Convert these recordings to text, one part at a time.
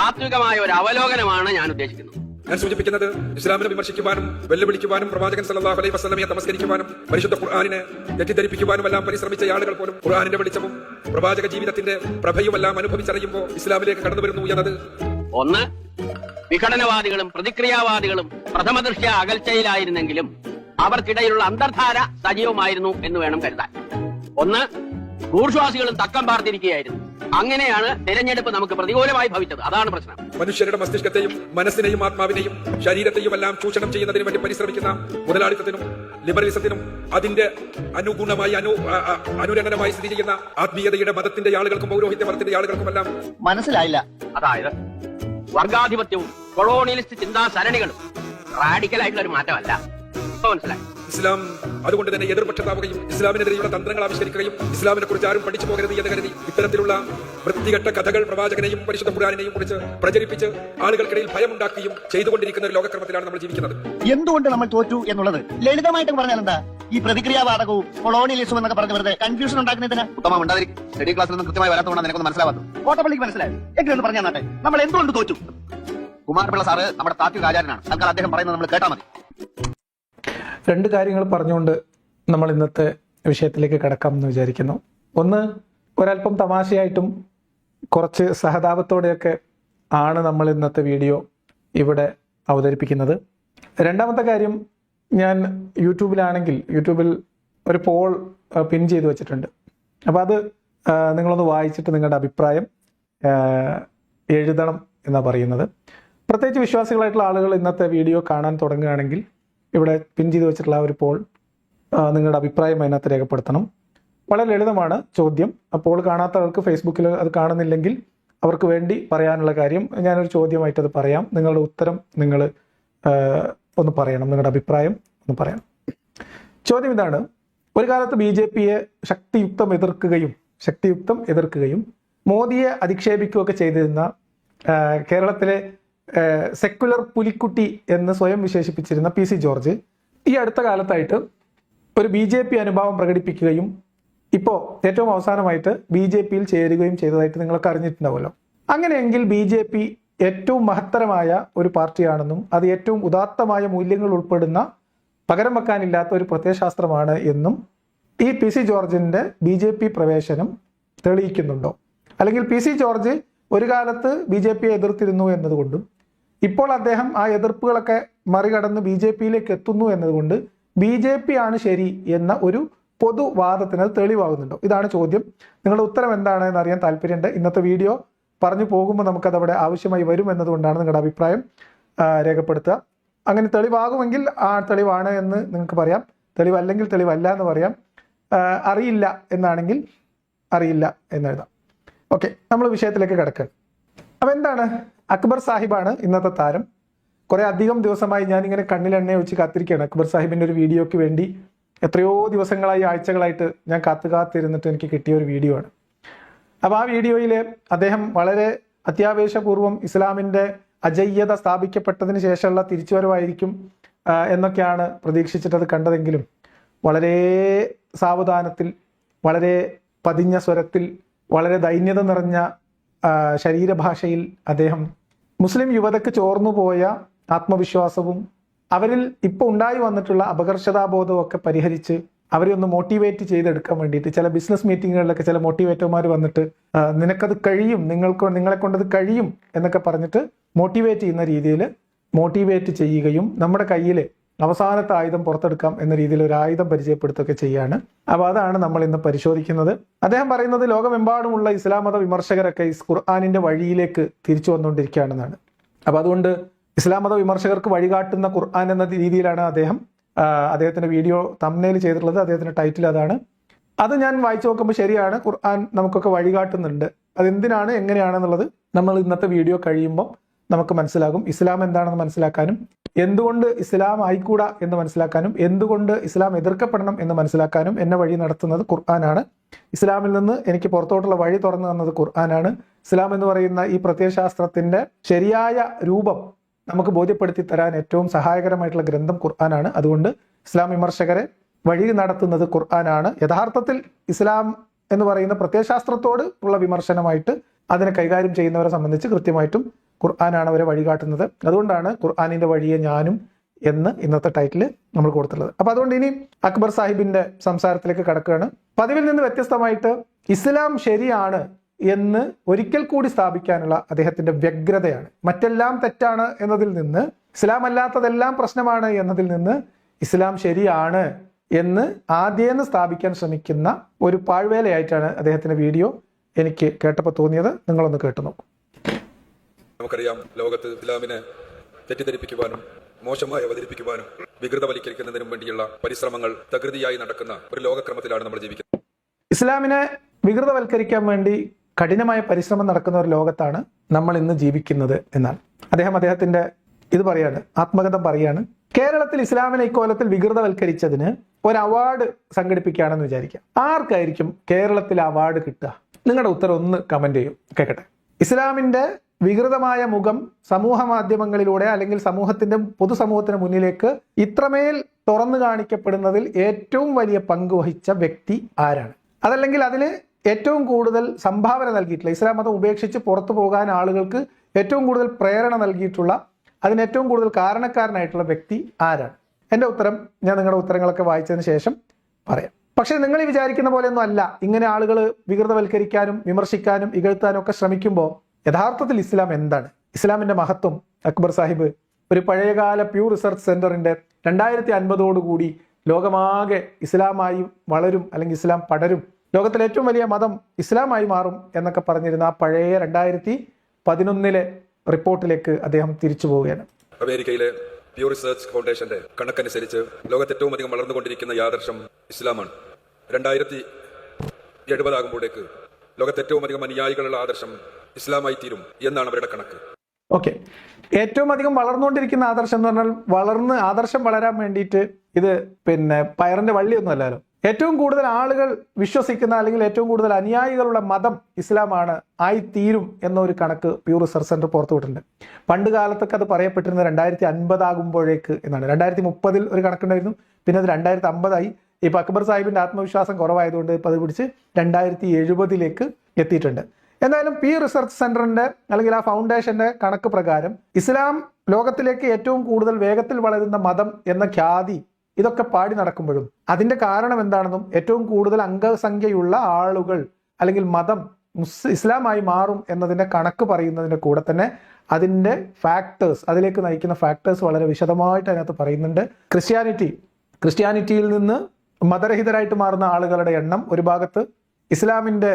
താത്വികമായ ഒരു അവലോകനമാണ് ഞാൻ ഉദ്ദേശിക്കുന്നത്. ഞാൻ സൂചിപ്പിക്കുന്നത് ഇസ്ലാമിനെ വിമർശിക്കുവാനും വെല്ലുവിളിക്കുവാനും പ്രവാചകൻ സല്ലല്ലാഹു അലൈഹി വസല്ലമയെ തമസ്കരിക്കുവാനും പരിശുദ്ധ ഖുർആനിനെ തെറ്റിദ്ധരിപ്പിക്കുവാനും എല്ലാം പരിശ്രമിച്ച ആളുകൾ പോലും ഖുർആനിന്റെ വെളിച്ചവും പ്രവാചക ജീവിതത്തിന്റെ പ്രഭയുമെല്ലാം അനുഭവിച്ചറിയുമ്പോൾ ഇസ്ലാമിലേക്ക് കടന്നു വരുന്നു എന്നത്. ഒന്ന്, വിഘടനവാദികളും പ്രതിക്രിയാവാദികളും പ്രഥമദൃഷ്ട്യാ അകൽച്ചയിലായിരുന്നെങ്കിലും അവർക്കിടയിലുള്ള അന്തർധാര സജീവമായിരുന്നു എന്ന് വേണം കരുതാൻ. ഒന്ന്, ബൂർഷ്വാസികളും തക്കം പാർത്തിരിക്കുകയായിരുന്നു. അങ്ങനെയാണ് തെരഞ്ഞെടുപ്പ് നമുക്ക് പ്രതികൂലമായി ഭവിച്ചത്. അതാണ് പ്രശ്നം. മനുഷ്യരുടെ മസ്തിഷ്കത്തെയും മനസ്സിനെയും ആത്മാവിനെയും ശരീരത്തെയും എല്ലാം ചൂഷണം ചെയ്യുന്നതിന് വേണ്ടി പരിശ്രമിക്കുന്ന മുതലാളിത്തത്തിനും ലിബറലിസത്തിനും അതിന്റെ അനുഗുണമായി അനുരണനമായി സ്ഥിതി ചെയ്യുന്ന ആത്മീയതയുടെ മതത്തിന്റെ ആളുകൾക്കും പൗരോഹിത്യ ആളുകൾക്കുമെല്ലാം മനസ്സിലായില്ല. അതായത് വർഗാധിപത്യവും കൊളോണിയലിസ്റ്റ് ചിന്താ സരണികളും റാഡിക്കലായിട്ടുള്ള ഒരു മാറ്റമല്ല. മനസ്സിലായി? ഇസ്ലാം അതുകൊണ്ട് തന്നെ എതിർപക്ഷത്താവുകയും ഇസ്ലാമിനെതിരെയുള്ള തന്ത്രങ്ങൾ ആവിഷ്കരിക്കുകയും ഇസ്ലാമിനെ കുറിച്ച് ആരും പഠിച്ചു പോകരുത് എന്ന് കരുതി ഇത്തരത്തിലുള്ള വൃത്തികെട്ട കഥകൾ പ്രവാചകനെയും പരിശുദ്ധ ഖുർആനിനെയും കുറിച്ച് പ്രചരിപ്പിച്ച് ആളുകൾക്കിടയിൽ ഭയമുണ്ടാക്കുകയും ചെയ്തുകൊണ്ടിരിക്കുന്ന ഒരു ലോകക്രമത്തിലാണ് നമ്മൾ ജീവിക്കുന്നത്. എന്തുകൊണ്ട് നമ്മൾ തോറ്റു എന്നുള്ളത് ലളിതമായിട്ട് പറഞ്ഞാൽ എന്താ? ഈ പ്രതിക്രിയാവാദകവും കൊളോണിയലിസവും എന്നൊക്കെ പറഞ്ഞ് വെറുതെ കൺഫ്യൂഷൻ ഉണ്ടാക്കുന്നതിന് ഉത്തമം ഉണ്ടായിരിക്കും. സ്റ്റഡി ക്ലാസ്സിൽ നിന്ന് കൃത്യമായി വരാത്തതുകൊണ്ട് നിനക്കൊന്നും മനസ്സിലാവാത്തു. കോട്ടപ്പള്ളിക്ക് മനസ്സിലായി എങ്കിലും പറഞ്ഞാൽ നാട്ടെ നമ്മൾ എന്തുകൊണ്ട് തോറ്റു? കുമാരപിള്ള സാറ് നമ്മുടെ താത്വിക ആചാര്യനാണ്. തൽക്കാലം അദ്ദേഹം പറയുന്നത് നമ്മൾ കേട്ടാൽ മതി. രണ്ട് കാര്യങ്ങൾ പറഞ്ഞുകൊണ്ട് നമ്മൾ ഇന്നത്തെ വിഷയത്തിലേക്ക് കിടക്കാം എന്ന് വിചാരിക്കുന്നു. ഒന്ന്, ഒരല്പം തമാശയായിട്ടും കുറച്ച് സഹതാപത്തോടെയൊക്കെ ആണ് നമ്മൾ ഇന്നത്തെ വീഡിയോ ഇവിടെ അവതരിപ്പിക്കുന്നത്. രണ്ടാമത്തെ കാര്യം, ഞാൻ യൂട്യൂബിൽ ഒരു പോൾ പിൻ ചെയ്ത് വെച്ചിട്ടുണ്ട്. അപ്പോൾ അത് നിങ്ങളൊന്ന് വായിച്ചിട്ട് നിങ്ങളുടെ അഭിപ്രായം എഴുതണം എന്നാണ് പറയുന്നത്. പ്രത്യേകിച്ച് വിശ്വാസികളായിട്ടുള്ള ആളുകൾ ഇന്നത്തെ വീഡിയോ കാണാൻ തുടങ്ങുകയാണെങ്കിൽ ഇവിടെ പിൻ ചെയ്ത് വെച്ചിട്ടുള്ള ഒരു പോൾ നിങ്ങളുടെ അഭിപ്രായം അതിനകത്ത് രേഖപ്പെടുത്തണം. വളരെ ലളിതമാണ് ചോദ്യം. അപ്പോൾ കാണാത്തവർക്ക് ഫേസ്ബുക്കിൽ അത് കാണുന്നില്ലെങ്കിൽ അവർക്ക് വേണ്ടി പറയാനുള്ള കാര്യം ഞാനൊരു ചോദ്യമായിട്ട് അത് പറയാം. നിങ്ങളുടെ ഉത്തരം നിങ്ങൾ ഒന്ന് പറയണം, നിങ്ങളുടെ അഭിപ്രായം ഒന്ന് പറയണം. ചോദ്യം ഇതാണ്: ഒരു കാലത്ത് BJPയെ ശക്തിയുക്തം എതിർക്കുകയും മോദിയെ അധിക്ഷേപിക്കുകയൊക്കെ ചെയ്തിരുന്ന കേരളത്തിലെ സെക്കുലർ പുലിക്കുട്ടി എന്ന് സ്വയം വിശേഷിപ്പിച്ചിരുന്ന PC ജോർജ് ഈ അടുത്ത കാലത്തായിട്ട് ഒരു BJP അനുഭാവം പ്രകടിപ്പിക്കുകയും ഇപ്പോൾ ഏറ്റവും അവസാനമായിട്ട് BJPയിൽ ചേരുകയും ചെയ്തതായിട്ട് നിങ്ങളൊക്കെ അറിഞ്ഞിട്ടുണ്ടാവുമല്ലോ. അങ്ങനെയെങ്കിൽ BJP ഏറ്റവും മഹത്തരമായ ഒരു പാർട്ടിയാണെന്നും അത് ഏറ്റവും ഉദാത്തമായ മൂല്യങ്ങൾ ഉൾപ്പെടുന്ന പകരം വെക്കാനില്ലാത്ത ഒരു പ്രത്യയശാസ്ത്രമാണ് എന്നും ഈ PC ജോർജിന്റെ BJP പ്രവേശനം തെളിയിക്കുന്നുണ്ടോ? അല്ലെങ്കിൽ PC ജോർജ് ഒരു കാലത്ത് BJPയെ എതിർത്തിരുന്നു എന്നതുകൊണ്ടും ഇപ്പോൾ അദ്ദേഹം ആ എതിർപ്പുകളൊക്കെ മറികടന്ന് BJPയിലേക്ക് എത്തുന്നു എന്നതുകൊണ്ട് BJP ആണ് ശരി എന്ന ഒരു പൊതുവാദത്തിന് അത് തെളിവാകുന്നുണ്ടോ? ഇതാണ് ചോദ്യം. നിങ്ങളുടെ ഉത്തരം എന്താണ് എന്ന് അറിയാൻ താല്പര്യമുണ്ട്. ഇന്നത്തെ വീഡിയോ പറഞ്ഞു പോകുമ്പോൾ നമുക്കതവിടെ ആവശ്യമായി വരും എന്നതുകൊണ്ടാണ് നിങ്ങളുടെ അഭിപ്രായം രേഖപ്പെടുത്തുക. അങ്ങനെ തെളിവാകുമെങ്കിൽ ആ തെളിവാണ് എന്ന് നിങ്ങൾക്ക് പറയാം, തെളിവല്ലെങ്കിൽ തെളിവല്ല എന്ന് പറയാം, അറിയില്ല എന്നാണെങ്കിൽ അറിയില്ല എന്നെഴുതാം. ഓക്കെ, നമ്മൾ വിഷയത്തിലേക്ക് കിടക്കുകയാണ്. അപ്പം എന്താണ്? അക്ബർ സാഹിബാണ് ഇന്നത്തെ താരം. കുറെ അധികം ദിവസമായി ഞാനിങ്ങനെ കണ്ണിലെണ്ണ വെച്ച് കാത്തിരിക്കുകയാണ് അക്ബർ സാഹിബിൻ്റെ ഒരു വീഡിയോയ്ക്ക് വേണ്ടി. എത്രയോ ദിവസങ്ങളായി, ആഴ്ചകളായിട്ട് ഞാൻ കാത്തിരുന്നിട്ട് എനിക്ക് കിട്ടിയ ഒരു വീഡിയോ ആണ്. അപ്പോൾ ആ വീഡിയോയിൽ അദ്ദേഹം വളരെ അത്യാവേശപൂർവ്വം ഇസ്ലാമിൻ്റെ അജയ്യത സ്ഥാപിക്കപ്പെട്ടതിന് ശേഷമുള്ള തിരിച്ചുവരവായിരിക്കും എന്നൊക്കെയാണ് പ്രതീക്ഷിച്ചിട്ടത് കണ്ടതെങ്കിലും വളരെ സാവധാനത്തിൽ, വളരെ പതിഞ്ഞ സ്വരത്തിൽ, വളരെ ദൈന്യത നിറഞ്ഞ ശരീരഭാഷയിൽ അദ്ദേഹം മുസ്ലിം യുവതയ്ക്ക് ചോർന്നുപോയ ആത്മവിശ്വാസവും അവരിൽ ഇപ്പോൾ ഉണ്ടായി വന്നിട്ടുള്ള അപകർഷതാബോധവും ഒക്കെ പരിഹരിച്ച് അവരെ ഒന്ന് മോട്ടിവേറ്റ് ചെയ്തെടുക്കാൻ വേണ്ടിയിട്ട് ചില ബിസിനസ് മീറ്റിങ്ങുകളിലൊക്കെ ചില മോട്ടിവേറ്റർമാർ വന്നിട്ട് നിനക്കത് കഴിയും, നിങ്ങളെ കൊണ്ടത് കഴിയും എന്നൊക്കെ പറഞ്ഞിട്ട് മോട്ടിവേറ്റ് ചെയ്യുന്ന രീതിയിൽ മോട്ടിവേറ്റ് ചെയ്യുകയും നമ്മുടെ കയ്യിൽ അവസാനത്തെ ആയുധം പുറത്തെടുക്കാം എന്ന രീതിയിൽ ഒരു ആയുധം പരിചയപ്പെടുത്തുകയൊക്കെ ചെയ്യാണ്. അപ്പോൾ അതാണ് നമ്മൾ ഇന്ന് പരിശോധിക്കുന്നത്. അദ്ദേഹം പറയുന്നത് ലോകമെമ്പാടുമുള്ള ഇസ്ലാം മത വിമർശകരൊക്കെ ഖുർആനിന്റെ വഴിയിലേക്ക് തിരിച്ചു വന്നുകൊണ്ടിരിക്കുകയാണെന്നാണ്. അപ്പോൾ അതുകൊണ്ട് ഇസ്ലാം മത വിമർശകർക്ക് വഴികാട്ടുന്ന ഖുർആൻ എന്ന രീതിയിലാണ് അദ്ദേഹത്തിന്റെ വീഡിയോ തംബ്നെയിൽ ചെയ്തിട്ടുള്ളത്. അദ്ദേഹത്തിന്റെ ടൈറ്റിൽ അതാണ്. അത് ഞാൻ വായിച്ചു നോക്കുമ്പോൾ ശരിയാണ്, ഖുർആൻ നമുക്കൊക്കെ വഴികാട്ടുന്നുണ്ട്. അതെന്തിനാണ്, എങ്ങനെയാണെന്നുള്ളത് നമ്മൾ ഇന്നത്തെ വീഡിയോ കഴിയുമ്പോൾ നമുക്ക് മനസ്സിലാകും. ഇസ്ലാം എന്താണെന്ന് മനസ്സിലാക്കാനും എന്തുകൊണ്ട് ഇസ്ലാം ആയിക്കൂടാ എന്ന് മനസ്സിലാക്കാനും എന്തുകൊണ്ട് ഇസ്ലാം എതിർക്കപ്പെടണം എന്ന് മനസ്സിലാക്കാനും എന്നെ വഴി നടത്തുന്നത് ഖുർആനാണ്. ഇസ്ലാമിൽ നിന്ന് എനിക്ക് പുറത്തോട്ടുള്ള വഴി തുറന്നു തന്നത് ഖുർആനാണ്. ഇസ്ലാം എന്ന് പറയുന്ന ഈ പ്രത്യയശാസ്ത്രത്തിന്റെ ശരിയായ രൂപം നമുക്ക് ബോധ്യപ്പെടുത്തി തരാൻ ഏറ്റവും സഹായകരമായിട്ടുള്ള ഗ്രന്ഥം ഖുർആനാണ്. അതുകൊണ്ട് ഇസ്ലാം വിമർശകരെ വഴി നടത്തുന്നത് ഖുർആനാണ്. യഥാർത്ഥത്തിൽ ഇസ്ലാം എന്ന് പറയുന്ന പ്രത്യയശാസ്ത്രത്തോട് ഉള്ള വിമർശനമായിട്ട് അതിനെ കൈകാര്യം ചെയ്യുന്നവരെ സംബന്ധിച്ച് കൃത്യമായിട്ടും ഖുർആനാണ് അവരെ വഴികാട്ടുന്നത്. അതുകൊണ്ടാണ് ഖുർആനിന്റെ വഴിയെ ഞാനും എന്ന് ഇന്നത്തെ ടൈറ്റിൽ നമ്മൾ കൊടുത്തുള്ളത്. അപ്പൊ അതുകൊണ്ട് ഇനി അക്ബർ സാഹിബിന്റെ സംസാരത്തിലേക്ക് കടക്കുകയാണ്. പതിവിൽ നിന്ന് വ്യത്യസ്തമായിട്ട് ഇസ്ലാം ശരിയാണ് എന്ന് ഒരിക്കൽ കൂടി സ്ഥാപിക്കാനുള്ള അദ്ദേഹത്തിന്റെ വ്യഗ്രതയാണ്. മറ്റെല്ലാം തെറ്റാണ് എന്നതിൽ നിന്ന്, ഇസ്ലാം അല്ലാത്തതെല്ലാം പ്രശ്നമാണ് എന്നതിൽ നിന്ന് ഇസ്ലാം ശരിയാണ് എന്ന് ആദ്യം സ്ഥാപിക്കാൻ ശ്രമിക്കുന്ന ഒരു പാഴ്വേലയായിട്ടാണ് അദ്ദേഹത്തിന്റെ വീഡിയോ എനിക്ക് കേട്ടപ്പോൾ തോന്നിയത്. നിങ്ങളൊന്ന് കേട്ടു നോക്കൂ. നമുക്കറിയാം, ലോകത്ത് ഇസ്ലാമിനെ തെറ്റിദ്ധരിപ്പിക്കുവാനും മോശമായി അവതരിപ്പിക്കുവാനും വികൃതവൽക്കരിക്കുന്നതിനും വേണ്ടിയുള്ള പരിശ്രമങ്ങൾ തകൃതിയായി നടക്കുന്ന ഒരു ലോകക്രമത്തിലാണ് നമ്മൾ ജീവിക്കുന്നത്. ഇസ്ലാമിനെ വികൃതവൽക്കരിക്കാൻ വേണ്ടി കഠിനമായ പരിശ്രമം നടക്കുന്ന ഒരു ലോകത്താണ് നമ്മൾ ഇന്ന് ജീവിക്കുന്നത് എന്നാണ് അദ്ദേഹത്തിന്റെ ഇത് പറയാണ്, ആത്മകഥം പറയാണ്. കേരളത്തിൽ ഇസ്ലാമിനെ ഇക്കോലത്തിൽ വികൃതവൽക്കരിച്ചതിന് ഒരു അവാർഡ് സംഘടിപ്പിക്കുകയാണെന്ന് വിചാരിക്കാം. ആർക്കായിരിക്കും കേരളത്തിൽ അവാർഡ് കിട്ടുക? നിങ്ങളുടെ ഉത്തരം ഒന്ന് കമന്റ് ചെയ്യും, കേൾക്കട്ടെ. ഇസ്ലാമിന്റെ വികൃതമായ മുഖം സമൂഹ മാധ്യമങ്ങളിലൂടെ അല്ലെങ്കിൽ പൊതുസമൂഹത്തിന് മുന്നിലേക്ക് ഇത്രമേൽ തുറന്നു കാണിക്കപ്പെടുന്നതിൽ ഏറ്റവും വലിയ പങ്ക് വഹിച്ച വ്യക്തി ആരാണ്? അതല്ലെങ്കിൽ അതിന് ഏറ്റവും കൂടുതൽ സംഭാവന നൽകിയിട്ടുള്ള, ഇസ്ലാം മതം ഉപേക്ഷിച്ച് പുറത്തു പോകാൻ ആളുകൾക്ക് ഏറ്റവും കൂടുതൽ പ്രേരണ നൽകിയിട്ടുള്ള, അതിന് ഏറ്റവും കൂടുതൽ കാരണക്കാരനായിട്ടുള്ള വ്യക്തി ആരാണ്? എൻ്റെ ഉത്തരം ഞാൻ നിങ്ങളുടെ ഉത്തരങ്ങളൊക്കെ വായിച്ചതിന് ശേഷം പറയാം. പക്ഷെ നിങ്ങൾ ഈ വിചാരിക്കുന്ന പോലെയൊന്നും അല്ല. ഇങ്ങനെ ആളുകൾ വികൃതവൽക്കരിക്കാനും വിമർശിക്കാനും ഇകഴ്ത്താനും ഒക്കെ ശ്രമിക്കുമ്പോൾ യഥാർത്ഥത്തിൽ ഇസ്ലാം എന്താണ്, ഇസ്ലാമിന്റെ മഹത്വം അക്ബർ സാഹിബ് ഒരു പഴയകാല പ്യൂ റിസർച്ച് സെന്ററിന്റെ 2050 ലോകമാകെ ഇസ്ലാമായി വളരും അല്ലെങ്കിൽ ഇസ്ലാം പടരും, ലോകത്തിലെ ഏറ്റവും വലിയ മതം ഇസ്ലാമായി മാറും എന്നൊക്കെ പറഞ്ഞിരുന്ന ആ പഴയ 2011 റിപ്പോർട്ടിലേക്ക് അദ്ദേഹം തിരിച്ചു പോവുകയാണ്. അമേരിക്കയിലെ പ്യൂ റിസർച്ച് ഫൗണ്ടേഷന്റെ കണക്കനുസരിച്ച് ലോകത്ത് ഏറ്റവും അധികം വളർന്നുകൊണ്ടിരിക്കുന്ന യാദർശം ഇസ്ലാമാണ്. 2070 ആകുമ്പോഴേക്ക് ലോകത്ത് ഏറ്റവും അധികം അനുയായികളുള്ള ആദർശം ഇസ്ലാമായി തീരും എന്നാണ് അവരുടെ കണക്ക്. ഓക്കെ, ഏറ്റവും അധികം വളർന്നുകൊണ്ടിരിക്കുന്ന ആദർശം എന്ന് പറഞ്ഞാൽ ആദർശം വളരാൻ വേണ്ടിയിട്ട് ഇത് പയറിന്റെ വള്ളിയൊന്നും അല്ലല്ലോ. ഏറ്റവും കൂടുതൽ ആളുകൾ വിശ്വസിക്കുന്ന അല്ലെങ്കിൽ ഏറ്റവും കൂടുതൽ അനുയായികളുള്ള മതം ഇസ്ലാമാണ്, ആയിത്തീരും എന്നൊരു കണക്ക് പ്യൂ റിസർച്ച് സെന്റർ പുറത്തുവിട്ടിട്ടുണ്ട്. പണ്ട് കാലത്തൊക്കെ അത് പറയപ്പെട്ടിരുന്നത് 2050 ആകുമ്പോഴേക്ക് എന്നാണ്. 2030 ഒരു കണക്കുണ്ടായിരുന്നു, പിന്നെ അത് 2050 ഇപ്പൊ അക്ബർ സാഹിബിന്റെ ആത്മവിശ്വാസം കുറവായതുകൊണ്ട് ഇപ്പൊ അത് പിടിച്ച് 2070 എത്തിയിട്ടുണ്ട്. എന്തായാലും പി റിസർച്ച് സെന്ററിന്റെ അല്ലെങ്കിൽ ആ ഫൗണ്ടേഷന്റെ കണക്ക് പ്രകാരം ഇസ്ലാം ലോകത്തിലേക്ക് ഏറ്റവും കൂടുതൽ വേഗത്തിൽ വളരുന്ന മതം എന്ന ഖ്യാതി ഇതൊക്കെ പാടി നടക്കുമ്പോഴും അതിന്റെ കാരണം എന്താണെന്നും ഏറ്റവും കൂടുതൽ അംഗസംഖ്യയുള്ള ആളുകൾ അല്ലെങ്കിൽ മതം ഇസ്ലാമായി മാറും എന്നതിന്റെ കണക്ക് പറയുന്നതിന്റെ കൂടെ തന്നെ അതിന്റെ ഫാക്ടേഴ്സ്, അതിലേക്ക് നയിക്കുന്ന ഫാക്ടേഴ്സ് വളരെ വിശദമായിട്ട് അതിനകത്ത് പറയുന്നുണ്ട്. ക്രിസ്ത്യാനിറ്റിയിൽ നിന്ന് മതരഹിതരായിട്ട് മാറുന്ന ആളുകളുടെ എണ്ണം ഒരു ഭാഗത്ത്, ഇസ്ലാമിന്റെ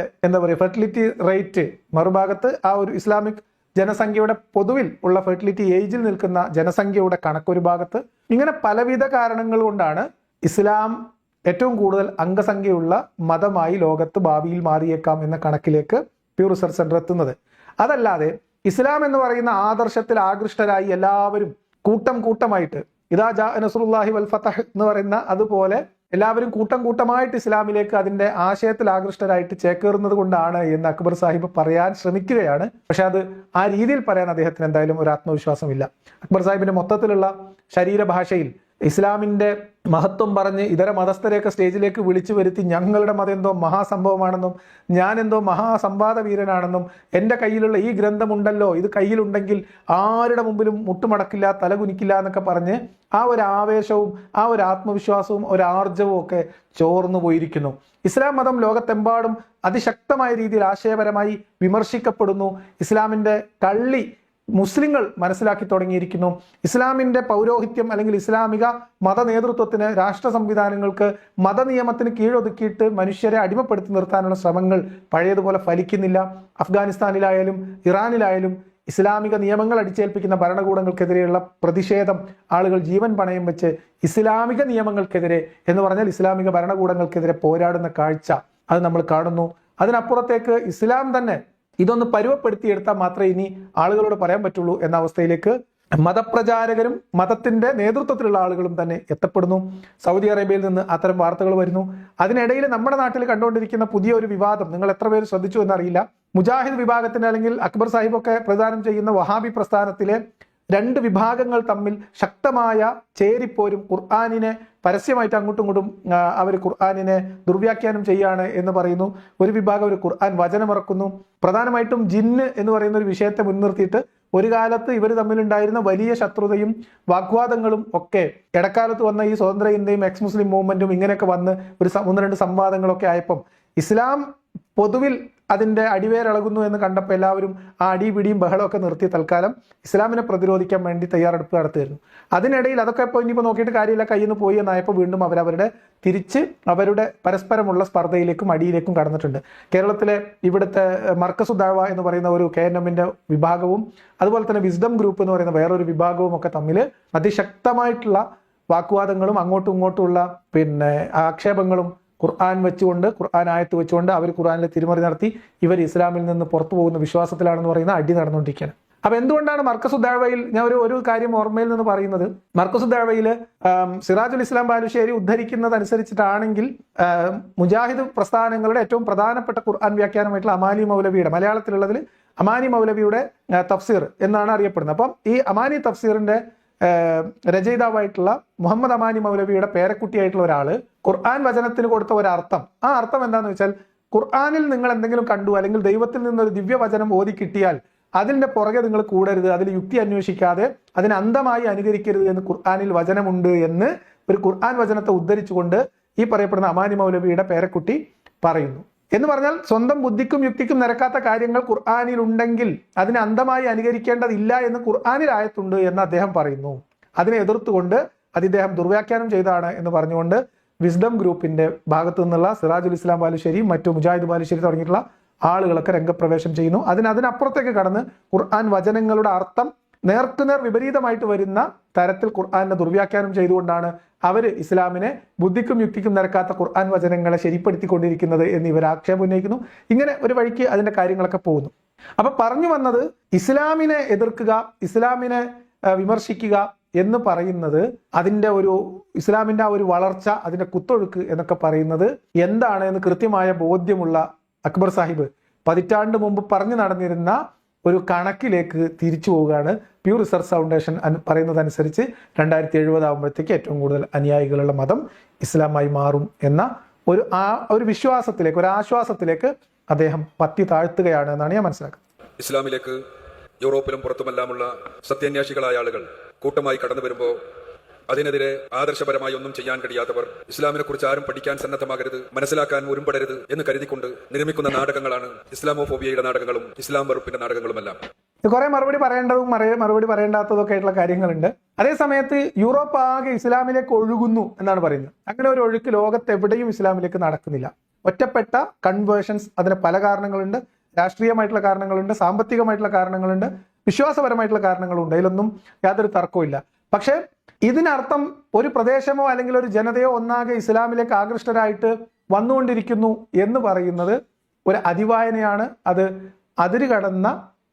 ഫെർട്ടിലിറ്റി റേറ്റ് മറുഭാഗത്ത്, ആ ഒരു ഇസ്ലാമിക് ജനസംഖ്യയുടെ പൊതുവിൽ ഉള്ള ഫെർട്ടിലിറ്റി ഏജിൽ നിൽക്കുന്ന ജനസംഖ്യയുടെ കണക്കൊരു ഭാഗത്ത്, ഇങ്ങനെ പലവിധ കാരണങ്ങൾ കൊണ്ടാണ് ഇസ്ലാം ഏറ്റവും കൂടുതൽ അംഗസംഖ്യയുള്ള മതമായി ലോകത്ത് ഭാവിയിൽ മാറിയേക്കാം എന്ന കണക്കിലേക്ക് പ്യൂ റിസർച്ച് സെന്റർ എത്തുന്നത്. അതല്ലാതെ ഇസ്ലാം എന്ന് പറയുന്ന ആദർശത്തിൽ ആകൃഷ്ടരായി എല്ലാവരും കൂട്ടമായിട്ട് ഇദാ ജാ നസ്റുല്ലാഹി വൽ ഫതഹ് എന്ന് പറയുന്ന അതുപോലെ എല്ലാവരും കൂട്ടമായിട്ട് ഇസ്ലാമിലേക്ക് അതിന്റെ ആശയത്തിൽ ആകൃഷ്ടരായിട്ട് ചേക്കേറുന്നത് കൊണ്ടാണ് എന്ന് അക്ബർ സാഹിബ് പറയാൻ ശ്രമിക്കുകയാണ്. പക്ഷെ അത് ആ രീതിയിൽ പറയാൻ അദ്ദേഹത്തിന് എന്തായാലും ഒരു ആത്മവിശ്വാസമില്ല. അക്ബർ സാഹിബിന്റെ മൊത്തത്തിലുള്ള ശരീരഭാഷയിൽ ഇസ്ലാമിന്റെ മഹത്വം പറഞ്ഞ് ഇതര മതസ്ഥരെയൊക്കെ സ്റ്റേജിലേക്ക് വിളിച്ചു വരുത്തി ഞങ്ങളുടെ മതം എന്തോ മഹാസംഭവമാണെന്നും ഞാൻ എന്തോ മഹാസംവാദ വീരനാണെന്നും എൻ്റെ കയ്യിലുള്ള ഈ ഗ്രന്ഥമുണ്ടല്ലോ, ഇത് കയ്യിലുണ്ടെങ്കിൽ ആരുടെ മുമ്പിലും മുട്ടുമടക്കില്ല, തലകുനിക്കില്ല എന്നൊക്കെ പറഞ്ഞ് ആ ഒരു ആവേശവും ആ ഒരു ആത്മവിശ്വാസവും ഒരു ആർജവും ഒക്കെ ചോർന്നു പോയിരിക്കുന്നു. ഇസ്ലാം മതം ലോകത്തെമ്പാടും അതിശക്തമായ രീതിയിൽ ആശയപരമായി വിമർശിക്കപ്പെടുന്നു. ഇസ്ലാമിന്റെ കള്ളി മുസ്ലിങ്ങൾ മനസ്സിലാക്കി തുടങ്ങിയിരിക്കുന്നു. ഇസ്ലാമിന്റെ പൗരോഹിത്യം അല്ലെങ്കിൽ ഇസ്ലാമിക മത നേതൃത്വത്തിന്, രാഷ്ട്ര സംവിധാനങ്ങൾക്ക് മതനിയമത്തിന് കീഴൊതുക്കിയിട്ട് മനുഷ്യരെ അടിമപ്പെടുത്തി നിർത്താനുള്ള ശ്രമങ്ങൾ പഴയതുപോലെ ഫലിക്കുന്നില്ല. അഫ്ഗാനിസ്ഥാനിലായാലും ഇറാനിലായാലും ഇസ്ലാമിക നിയമങ്ങൾ അടിച്ചേൽപ്പിക്കുന്ന ഭരണകൂടങ്ങൾക്കെതിരെയുള്ള പ്രതിഷേധം, ആളുകൾ ജീവൻ പണയം വെച്ച് ഇസ്ലാമിക നിയമങ്ങൾക്കെതിരെ എന്ന് പറഞ്ഞാൽ ഇസ്ലാമിക ഭരണകൂടങ്ങൾക്കെതിരെ പോരാടുന്ന കാഴ്ച അത് നമ്മൾ കാണുന്നു. അതിനപ്പുറത്തേക്ക് ഇസ്ലാം തന്നെ ഇതൊന്ന് പരുവപ്പെടുത്തിയെടുത്താൽ മാത്രമേ ഇനി ആളുകളോട് പറയാൻ പറ്റുള്ളൂ എന്ന അവസ്ഥയിലേക്ക് മതപ്രചാരകരും മതത്തിന്റെ നേതൃത്വത്തിലുള്ള ആളുകളും തന്നെ എത്തപ്പെടുന്നു. സൗദി അറേബ്യയിൽ നിന്ന് അത്തരം വാർത്തകൾ വരുന്നു. അതിനിടയിൽ നമ്മുടെ നാട്ടിൽ കണ്ടുകൊണ്ടിരിക്കുന്ന പുതിയൊരു വിവാദം നിങ്ങൾ എത്ര പേര് ശ്രദ്ധിച്ചു എന്നറിയില്ല. മുജാഹിദ് വിഭാഗത്തിന്റെ അല്ലെങ്കിൽ അക്ബർ സാഹിബൊക്കെ പ്രദാനം ചെയ്യുന്ന വഹാബി പ്രസ്ഥാനത്തിലെ 2 വിഭാഗങ്ങൾ തമ്മിൽ ശക്തമായ ചേരിപ്പോരും, ഖുർആനിനെ പരസ്യമായിട്ട് അങ്ങോട്ടും ഇങ്ങോട്ടും അവർ ഖുർആനിനെ ദുർവ്യാഖ്യാനം ചെയ്യാണ് എന്ന് പറയുന്നു. ഒരു വിഭാഗം ഒരു ഖുർആൻ വചനമിറക്കുന്നു. പ്രധാനമായിട്ടും ജിന്ന് എന്ന് പറയുന്ന ഒരു വിഷയത്തെ മുൻനിർത്തിയിട്ട് ഒരു കാലത്ത് ഇവർ തമ്മിലുണ്ടായിരുന്ന വലിയ ശത്രുതയും വാഗ്വാദങ്ങളും ഒക്കെ ഇടക്കാലത്ത് വന്ന ഈ സ്വതന്ത്ര ഇന്ത്യയും എക്സ് മുസ്ലിം മൂവ്മെന്റും ഇങ്ങനെയൊക്കെ വന്ന് ഒരു 1-2 സംവാദങ്ങളൊക്കെ ആയപ്പം ഇസ്ലാം പൊതുവിൽ അതിന്റെ അടിവേരിളകുന്നു എന്ന് കണ്ടപ്പോൾ എല്ലാവരും ആ അടിപിടിയും ബഹളമൊക്കെ നിർത്തി തൽക്കാലം ഇസ്ലാമിനെ പ്രതിരോധിക്കാൻ വേണ്ടി തയ്യാറെടുപ്പ് നടത്തുമായിരുന്നു. അതിനിടയിൽ അതൊക്കെ ഇപ്പോൾ ഇനിയിപ്പോൾ നോക്കിയിട്ട് കാര്യമില്ല, കയ്യിൽ നിന്ന് പോയി എന്നായപ്പോൾ വീണ്ടും അവരവരുടെ തിരിച്ച് അവരുടെ പരസ്പരമുള്ള സ്പർദ്ധയിലേക്കും അടിയിലേക്കും കടന്നിട്ടുണ്ട്. കേരളത്തിലെ ഇവിടുത്തെ മർക്കസു ദഅവ എന്ന് പറയുന്ന ഒരു KNMന്റെ വിഭാഗവും അതുപോലെ തന്നെ വിസ്ഡം ഗ്രൂപ്പ് എന്ന് പറയുന്ന വേറൊരു വിഭാഗവും ഒക്കെ തമ്മിൽ അതിശക്തമായിട്ടുള്ള വാഗ്വാദങ്ങളും അങ്ങോട്ടും ഇങ്ങോട്ടുമുള്ള ആക്ഷേപങ്ങളും ഖുർആൻ വെച്ചുകൊണ്ട്, ഖുർആൻ ആയത്ത് വെച്ചുകൊണ്ട് അവർ ഖുർആനിലെ തിരിമറി നടത്തി ഇവർ ഇസ്ലാമിൽ നിന്ന് പുറത്തു പോകുന്ന വിശ്വാസത്തിലാണെന്ന് പറയുന്ന അടി നടന്നുകൊണ്ടിരിക്കുകയാണ്. അപ്പൊ എന്തുകൊണ്ടാണ് മർക്കസു ദഅവയിൽ ഞാൻ ഒരു കാര്യം ഓർമ്മയിൽ നിന്ന് പറയുന്നത്, മർക്കസു ദഅവയിൽ സിറാജുൽ ഇസ്ലാം ബാലുശ്ശേരി ഉദ്ധരിക്കുന്നത് അനുസരിച്ചിട്ടാണെങ്കിൽ മുജാഹിദ് പ്രസ്ഥാനങ്ങളുടെ ഏറ്റവും പ്രധാനപ്പെട്ട ഖുർആൻ വ്യാഖ്യാനമായിട്ടുള്ള അമാനി മൗലവിയുടെ, മലയാളത്തിലുള്ളതിൽ അമാനി മൗലവിയുടെ തഫ്സീർ എന്നാണ് അറിയപ്പെടുന്നത്. അപ്പം ഈ അമാനി തഫ്സീറിന്റെ രചയിതാവായിട്ടുള്ള മുഹമ്മദ് അമാനി മൗലവിയുടെ പേരക്കുട്ടിയായിട്ടുള്ള ഒരാള് ഖുർആൻ വചനത്തിന് കൊടുത്ത ഒരർത്ഥം, ആ അർത്ഥം എന്താണെന്ന് വെച്ചാൽ ഖുർആനിൽ നിങ്ങൾ എന്തെങ്കിലും കണ്ടു അല്ലെങ്കിൽ ദൈവത്തിൽ നിന്നൊരു ദിവ്യവചനം ഓതി കിട്ടിയാൽ അതിന്റെ പുറകെ നിങ്ങൾ കൂടരുത്, അതിൽ യുക്തി അന്വേഷിക്കാതെ അതിനെ അന്ധമായി അനുകരിക്കരുത് എന്ന് ഖുർആനിൽ വചനമുണ്ട് എന്ന് ഒരു ഖുർആൻ വചനത്തെ ഉദ്ധരിച്ചുകൊണ്ട് ഈ പറയപ്പെടുന്ന അമാനി മൗലവിയുടെ പേരക്കുട്ടി പറയുന്നു. എന്ന് പറഞ്ഞാൽ സ്വന്തം ബുദ്ധിക്കും യുക്തിക്കും നിരക്കാത്ത കാര്യങ്ങൾ ഖുർആനിൽ ഉണ്ടെങ്കിൽ അതിനെ അന്ധമായി അനുകരിക്കേണ്ടതില്ല എന്ന് ഖുർആനിൽ ആയത്തുണ്ട് എന്ന് അദ്ദേഹം പറയുന്നു. അതിനെ എതിർത്തുകൊണ്ട് അത് ഇദ്ദേഹം ദുർവ്യാഖ്യാനം ചെയ്തതാണ് എന്ന് പറഞ്ഞുകൊണ്ട് വിസ്ഡം ഗ്രൂപ്പിന്റെ ഭാഗത്തു നിന്നുള്ള സിറാജുൽ ഇസ്ലാം ബാലുശ്ശേരിയും മറ്റു മുജാഹിദ് ബാലുശ്ശേരി തുടങ്ങിയിട്ടുള്ള ആളുകളൊക്കെ രംഗപ്രവേശം ചെയ്യുന്നു. അതിനപ്പുറത്തേക്ക് കടന്ന് ഖുർആൻ വചനങ്ങളുടെ അർത്ഥം നേർക്കുനേർ വിപരീതമായിട്ട് വരുന്ന തരത്തിൽ ഖുർആനെ ദുർവ്യാഖ്യാനം ചെയ്തുകൊണ്ടാണ് അവർ ഇസ്ലാമിനെ ബുദ്ധിക്കും യുക്തിക്കും നിരക്കാത്ത ഖുർആൻ വചനങ്ങളെ ശരിപ്പെടുത്തിക്കൊണ്ടിരിക്കുന്നത് എന്ന് ഇവർ ആക്ഷേപം ഉന്നയിക്കുന്നു. ഇങ്ങനെ ഒരു വഴിക്ക് അതിന്റെ കാര്യങ്ങളൊക്കെ പോകുന്നു. അപ്പൊ പറഞ്ഞു വന്നത്, ഇസ്ലാമിനെ എതിർക്കുക, ഇസ്ലാമിനെ വിമർശിക്കുക എന്ന് പറയുന്നത് അതിന്റെ ഇസ്ലാമിന്റെ ഒരു വളർച്ച, അതിന്റെ കുത്തൊഴുക്ക് എന്നൊക്കെ പറയുന്നത് എന്താണ് എന്ന് കൃത്യമായ ബോധ്യമുള്ള അക്ബർ സാഹിബ് പതിറ്റാണ്ട് മുമ്പ് പറഞ്ഞു നടന്നിരുന്ന ഒരു കണക്കിലേക്ക് തിരിച്ചു പോവുകയാണ്. പ്യൂർ റിസർച്ച് ഫൗണ്ടേഷൻ പറയുന്നതനുസരിച്ച് 2070 ആകുമ്പോഴത്തേക്ക് ഏറ്റവും കൂടുതൽ അനുയായികളുള്ള മതം ഇസ്ലാമായി മാറും എന്ന ഒരു വിശ്വാസത്തിലേക്ക്, ഒരു ആശ്വാസത്തിലേക്ക് അദ്ദേഹം പത്തി താഴ്ത്തുകയാണ് എന്നാണ് ഞാൻ മനസ്സിലാക്കുന്നത്. ഇസ്ലാമിലേക്ക് യൂറോപ്പിലും പുറത്തുമെല്ലാമുള്ള സത്യാന്വേഷികളായ ആളുകൾ കൂട്ടമായി കടന്നു വരുമ്പോൾ അതിനെതിരെ ആദർശപരമായി ഒന്നും ചെയ്യാൻ കഴിയാത്തവർ ഇസ്ലാമിനെ കുറിച്ച് ആരും പഠിക്കാൻ സന്നദ്ധമാകരുത്, മനസ്സിലാക്കാൻ ഒരുമ്പെടരുത് എന്ന് കരുതിക്കൊണ്ട് നിർമ്മിക്കുന്ന നാടകങ്ങളാണ് ഇസ്ലാമോഫോബിയയുടെ നാടകങ്ങളും ഇസ്ലാം വെറുപ്പിന്റെ നാടകങ്ങളുമെല്ലാം. കുറെ മറുപടി പറയേണ്ടതും മറുപടി പറയേണ്ടാത്തതൊക്കെ ആയിട്ടുള്ള കാര്യങ്ങളുണ്ട്. അതേസമയത്ത് യൂറോപ്പ് ആകെ ഇസ്ലാമിലേക്ക് ഒഴുകുന്നു എന്നാണ് പറയുന്നത്. അങ്ങനെ ഒരു ഒഴുക്ക് ലോകത്തെവിടെയും ഇസ്ലാമിലേക്ക് നടക്കുന്നില്ല. ഒറ്റപ്പെട്ട കൺവേർഷൻസ്, അതിന് പല കാരണങ്ങളുണ്ട്. രാഷ്ട്രീയമായിട്ടുള്ള കാരണങ്ങളുണ്ട്, സാമ്പത്തികമായിട്ടുള്ള കാരണങ്ങളുണ്ട്, വിശ്വാസപരമായിട്ടുള്ള കാരണങ്ങളുണ്ട്. അതിലൊന്നും യാതൊരു തർക്കവും. പക്ഷേ ഇതിനർത്ഥം ഒരു പ്രദേശമോ അല്ലെങ്കിൽ ഒരു ജനതയോ ഒന്നാകെ ഇസ്ലാമിലേക്ക് ആകൃഷ്ടരായിട്ട് വന്നുകൊണ്ടിരിക്കുന്നു എന്ന് പറയുന്നത് ഒരു അതിവായനയാണ്. അത് അതിര് കടന്ന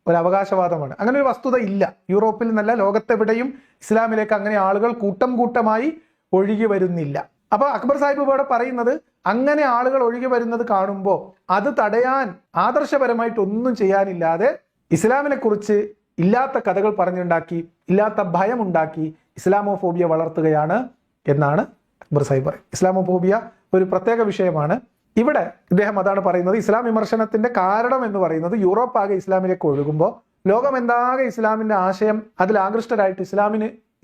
ഒരു അവകാശവാദമാണ്. അങ്ങനെ ഒരു വസ്തുത ഇല്ല. യൂറോപ്പിൽ നിന്നല്ല, ലോകത്തെവിടെയും ഇസ്ലാമിലേക്ക് അങ്ങനെ ആളുകൾ കൂട്ടമായി ഒഴുകി വരുന്നില്ല. അപ്പൊ അക്ബർ സാഹിബ് ഇവിടെ പറയുന്നത്, അങ്ങനെ ആളുകൾ ഒഴുകി വരുന്നത് കാണുമ്പോൾ അത് തടയാൻ ആദർശപരമായിട്ട് ഒന്നും ചെയ്യാനില്ലാതെ ഇസ്ലാമിനെ കുറിച്ച് ഇല്ലാത്ത കഥകൾ പറഞ്ഞുണ്ടാക്കി, ഇല്ലാത്ത ഭയമുണ്ടാക്കി ഇസ്ലാമോഫോബിയ വളർത്തുകയാണ് എന്നാണ് അക്ബർ സാഹിബ് പറയുന്നത്. ഇസ്ലാമോഫോബിയ ഒരു പ്രത്യേക വിഷയമാണ്. ഇവിടെ ഇദ്ദേഹം അതാണ് പറയുന്നത്. ഇസ്ലാം വിമർശനത്തിന്റെ കാരണം എന്ന് പറയുന്നത് യൂറോപ്പ് ആകെ ഇസ്ലാമിലേക്ക് ഒഴുകുമ്പോൾ, ലോകം എന്താകെ ഇസ്ലാമിന്റെ ആശയം അതിൽ ആകൃഷ്ടരായിട്ട്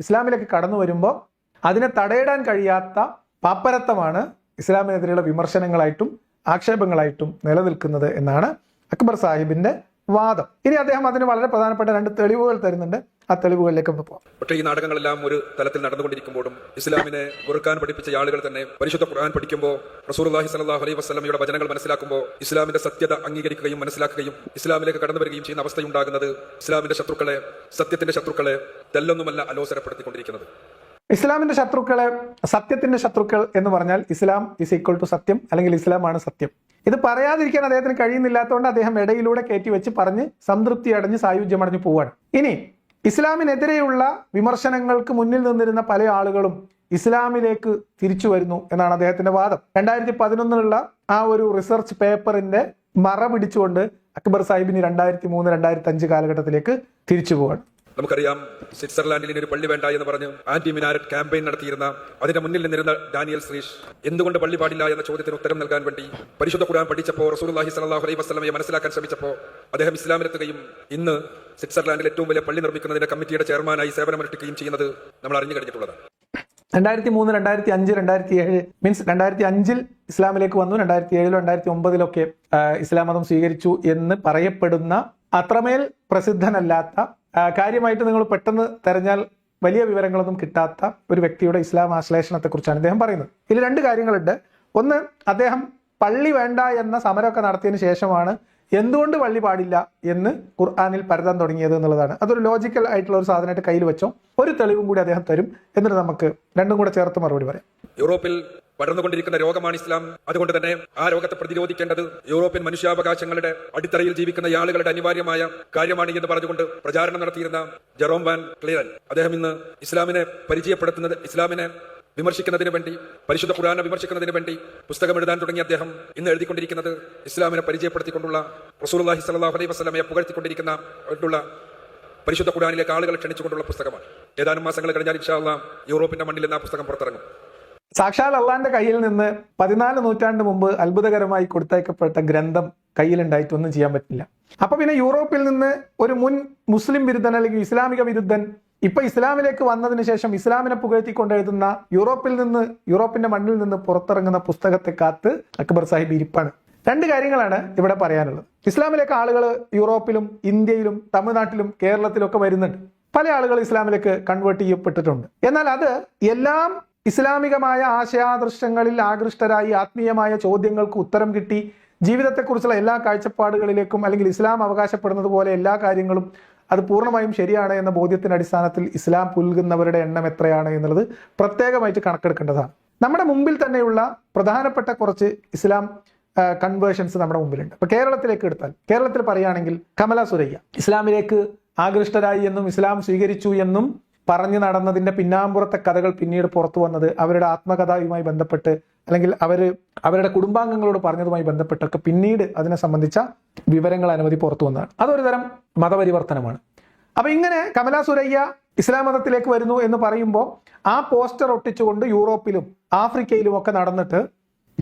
ഇസ്ലാമിലേക്ക് കടന്നു വരുമ്പോൾ അതിനെ തടയിടാൻ കഴിയാത്ത പാപ്പരത്വമാണ് ഇസ്ലാമിനെതിരെയുള്ള വിമർശനങ്ങളായിട്ടും ആക്ഷേപങ്ങളായിട്ടും നിലനിൽക്കുന്നത് എന്നാണ് അക്ബർ സാഹിബിന്റെ വാദം. ഇനി അദ്ദേഹം അതിന് വളരെ പ്രധാനപ്പെട്ട 2 തെളിവുകൾ തരുന്നുണ്ട്. ആ തെളിവുകളിലേക്ക് ഒന്ന് പോകാം. പക്ഷേ ഈ നാടകങ്ങളെല്ലാം ഒരു തലത്തിൽ നടന്നുകൊണ്ടിരിക്കുമ്പോഴും ഇസ്ലാമിനെ വെറുക്കാൻ പഠിപ്പിച്ച ആളുകൾ തന്നെ പരിശുദ്ധ ഖുർആൻ പഠിക്കുമ്പോൾ, റസൂലുള്ളാഹി സ്വല്ലല്ലാഹു അലൈഹി വസല്ലമയുടെ വചനങ്ങൾ മനസ്സിലാക്കുമ്പോൾ ഇസ്ലാമിന്റെ സത്യത അംഗീകരിക്കുകയും മനസ്സിലാക്കുകയും ഇസ്ലാമിലേക്ക് കടന്നു വരികയും ചെയ്യുന്ന അവസ്ഥയുണ്ടാകുന്നത് ഇസ്ലാമിന്റെ ശത്രുക്കളെ, സത്യത്തിന്റെ ശത്രുക്കളെ തെല്ലൊന്നുമല്ല അലോസരപ്പെടുത്തിക്കൊണ്ടിരിക്കുന്നത്. ഇസ്ലാമിന്റെ ശത്രുക്കളെ, സത്യത്തിന്റെ ശത്രുക്കൾ എന്ന് പറഞ്ഞാൽ ഇസ്ലാം ഈസ് ഈക്വൽ ടു സത്യം, അല്ലെങ്കിൽ ഇസ്ലാമാണ് സത്യം. ഇത് പറയാതിരിക്കാൻ അദ്ദേഹത്തിന് കഴിയുന്നില്ലാത്തതുകൊണ്ട് അദ്ദേഹം ഇടയിലൂടെ കയറ്റി വെച്ച് പറഞ്ഞ് സംതൃപ്തി അടഞ്ഞ് സായുജ്യമടഞ്ഞു പോവാണ്. ഇനി ഇസ്ലാമിനെതിരെയുള്ള വിമർശനങ്ങൾക്ക് മുന്നിൽ നിന്നിരുന്ന പല ആളുകളും ഇസ്ലാമിലേക്ക് തിരിച്ചു വരുന്നു എന്നാണ് അദ്ദേഹത്തിന്റെ വാദം. 2011 ആ ഒരു റിസർച്ച് പേപ്പറിന്റെ മറ പിടിച്ചുകൊണ്ട് അക്ബർ സാഹിബിന് 2003-2005 കാലഘട്ടത്തിലേക്ക് തിരിച്ചു പോവാണ്. നമുക്കറിയാം, സ്വിറ്റ്സർലാൻഡിൽ ഇനി ഒരു പള്ളി വേണ്ട എന്ന് പറഞ്ഞ് ആന്റി മിനാരറ്റ് ക്യാമ്പയിൻ നടത്തിയിരുന്ന, അതിന്റെ മുന്നിൽ നിന്നിരുന്ന ഡാനിയൽ ശ്രീഷ് എന്തുകൊണ്ട് പള്ളി പാടില്ല എന്ന ചോദ്യത്തിന് ഉത്തരം നൽകാൻ വേണ്ടി പരിശുദ്ധ ഖുർആൻ പഠിച്ചപ്പോൾ, റസൂലുള്ളാഹി സ്വല്ലല്ലാഹു അലൈഹി വസല്ലമയെ മനസ്സിലാക്കാൻ ശ്രമിച്ചപ്പോൾ അദ്ദേഹം ഇസ്ലാമിലെത്തുകയും ഇന്ന് സ്വിറ്റ്സർലാൻഡിൽ ഏറ്റവും വലിയ പള്ളി നിർമ്മിക്കുന്നതിന്റെ കമ്മിറ്റിയുടെ ചെയർമാനായി സേവനമനുഷ്ഠിക്കുകയും ചെയ്യുന്നത് നമ്മൾ അറിഞ്ഞു കഴിഞ്ഞിട്ടുള്ളതാണ്. 2003, 2005, 2007 മീൻസ് 2005 ഇസ്ലാമിലേക്ക് വന്നു, 2007 2009 ഇസ്ലാം മതം സ്വീകരിച്ചു എന്ന് പറയപ്പെടുന്ന അത്രമേൽ പ്രസിദ്ധനല്ലാത്ത, കാര്യമായിട്ട് നിങ്ങൾ പെട്ടെന്ന് തെരഞ്ഞാൽ വലിയ വിവരങ്ങളൊന്നും കിട്ടാത്ത ഒരു വ്യക്തിയുടെ ഇസ്ലാം ആശ്ലേഷണത്തെക്കുറിച്ചാണ് ഇദ്ദേഹം പറയുന്നത്. ഇതിൽ രണ്ട് കാര്യങ്ങളുണ്ട്. ഒന്ന്, അദ്ദേഹം പള്ളി വേണ്ട എന്ന സമരമൊക്കെ നടത്തിയതിനു ശേഷമാണ് എന്തുകൊണ്ട് പള്ളി പാടില്ല എന്ന് ഖുർആനിൽ പരതാൻ തുടങ്ങിയത് എന്നുള്ളതാണ്. അതൊരു ലോജിക്കൽ ആയിട്ടുള്ള ഒരു സാധനമായിട്ട് കയ്യിൽ വെച്ചോ. ഒരു തെളിവും കൂടി അദ്ദേഹം തരും, എന്നിട്ട് നമുക്ക് രണ്ടും കൂടെ ചേർത്ത് മറുപടി പറയാം. യൂറോപ്പിൽ പടർന്നുകൊണ്ടിരിക്കുന്ന രോഗമാണ് ഇസ്ലാം. അതുകൊണ്ട് തന്നെ ആ രോഗത്തെ പ്രതിരോധിക്കേണ്ടത് യൂറോപ്യൻ മനുഷ്യാവകാശങ്ങളുടെ അടിത്തറയിൽ ജീവിക്കുന്ന ആളുകളുടെ അനിവാര്യമായ കാര്യമാണ് എന്ന് പറഞ്ഞുകൊണ്ട് പ്രചാരണം നടത്തിയിരുന്ന ജെറോം വാൻ ക്ലിയറൻ, അദ്ദേഹം ഇന്ന് ഇസ്ലാമിനെ പരിചയപ്പെടുത്തുന്നത്, ഇസ്ലാമിനെ വിമർശിക്കുന്നതിന് വേണ്ടി, പരിശുദ്ധ ഖുർആനെ വിമർശിക്കുന്നതിന് വേണ്ടി പുസ്തകം എഴുതാൻ തുടങ്ങിയ അദ്ദേഹം ഇന്ന് എഴുതിക്കൊണ്ടിരിക്കുന്നത് ഇസ്ലാമിനെ പരിചയപ്പെടുത്തിക്കൊണ്ടുള്ള, റസൂലുള്ളാഹി സ്വല്ലല്ലാഹു അലൈഹി വസല്ലമയെ പുകഴ്ത്തിക്കൊണ്ടിരിക്കുന്ന പരിശുദ്ധ ഖുർആനിലേക്ക് ആളുകളെ ക്ഷണിച്ചുകൊണ്ടുള്ള പുസ്തകമാണ്. ഏതാനും മാസങ്ങൾ കഴിഞ്ഞാൽ ഇൻഷാ അല്ലാഹ് യൂറോപ്പിന്റെ മണ്ണിൽ നിന്ന് ആ പുസ്തകം പുറത്തിറങ്ങും. സാക്ഷാൽ അള്ളാന്റെ കയ്യിൽ നിന്ന് 14 നൂറ്റാണ്ട് മുമ്പ് അത്ഭുതകരമായി കൊടുത്തയക്കപ്പെട്ട ഗ്രന്ഥം കയ്യിലുണ്ടായിട്ടൊന്നും ചെയ്യാൻ പറ്റില്ല. അപ്പൊ പിന്നെ യൂറോപ്പിൽ നിന്ന് ഒരു മുൻ മുസ്ലിം വിരുദ്ധൻ അല്ലെങ്കിൽ ഇസ്ലാമിക വിരുദ്ധൻ ഇപ്പൊ ഇസ്ലാമിലേക്ക് വന്നതിന് ശേഷം ഇസ്ലാമിനെ പുകഴ്ത്തിക്കൊണ്ടെഴുതുന്ന യൂറോപ്പിന്റെ മണ്ണിൽ നിന്ന് പുറത്തിറങ്ങുന്ന പുസ്തകത്തെ കാത്ത് അക്ബർ സാഹിബ് ഇരിപ്പാണ്. രണ്ട് കാര്യങ്ങളാണ് ഇവിടെ പറയാനുള്ളത്. ഇസ്ലാമിലേക്ക് ആളുകൾ യൂറോപ്പിലും ഇന്ത്യയിലും തമിഴ്നാട്ടിലും കേരളത്തിലും ഒക്കെ വരുന്നുണ്ട്. പല ആളുകൾ ഇസ്ലാമിലേക്ക് കൺവേർട്ട് ചെയ്യപ്പെട്ടിട്ടുണ്ട്. എന്നാൽ അത് എല്ലാം ഇസ്ലാമികമായ ആശയാദർശങ്ങളിൽ ആകൃഷ്ടരായി ആത്മീയമായ ചോദ്യങ്ങൾക്ക് ഉത്തരം കിട്ടി ജീവിതത്തെക്കുറിച്ചുള്ള എല്ലാ കാഴ്ചപ്പാടുകളിലേക്കും, അല്ലെങ്കിൽ ഇസ്ലാം അവകാശപ്പെടുന്നത് പോലെ എല്ലാ കാര്യങ്ങളും അത് പൂർണ്ണമായും ശരിയാണ് എന്ന ബോധ്യത്തിന്റെ അടിസ്ഥാനത്തിൽ ഇസ്ലാം പുൽകുന്നവരുടെ എണ്ണം എത്രയാണ് എന്നുള്ളത് പ്രത്യേകമായിട്ട് കണക്കെടുക്കേണ്ടതാണ്. നമ്മുടെ മുമ്പിൽ തന്നെയുള്ള പ്രധാനപ്പെട്ട കുറച്ച് ഇസ്ലാം കൺവേർഷൻസ് നമ്മുടെ മുമ്പിലുണ്ട്. ഇപ്പൊ കേരളത്തിലേക്ക് എടുത്താൽ, കേരളത്തിൽ പറയുകയാണെങ്കിൽ കമല സുരയ്യ ഇസ്ലാമിലേക്ക് ആകൃഷ്ടരായി എന്നും ഇസ്ലാം സ്വീകരിച്ചു എന്നും പറഞ്ഞു നടന്നതിന്റെ പിന്നാമ്പുറത്തെ കഥകൾ പിന്നീട് പുറത്തു വന്നത് അവരുടെ ആത്മകഥയുമായി ബന്ധപ്പെട്ട്, അല്ലെങ്കിൽ അവരുടെ കുടുംബാംഗങ്ങളോട് പറഞ്ഞതുമായി ബന്ധപ്പെട്ടൊക്കെ പിന്നീട് അതിനെ സംബന്ധിച്ച വിവരങ്ങൾ അനവധി പുറത്തു വന്നതാണ്. അതൊരു തരം മതപരിവർത്തനമാണ്. അപ്പൊ ഇങ്ങനെ കമല സുരയ്യ ഇസ്ലാം മതത്തിലേക്ക് വരുന്നു എന്ന് പറയുമ്പോൾ ആ പോസ്റ്റർ ഒട്ടിച്ചുകൊണ്ട് യൂറോപ്പിലും ആഫ്രിക്കയിലും ഒക്കെ നടന്നിട്ട്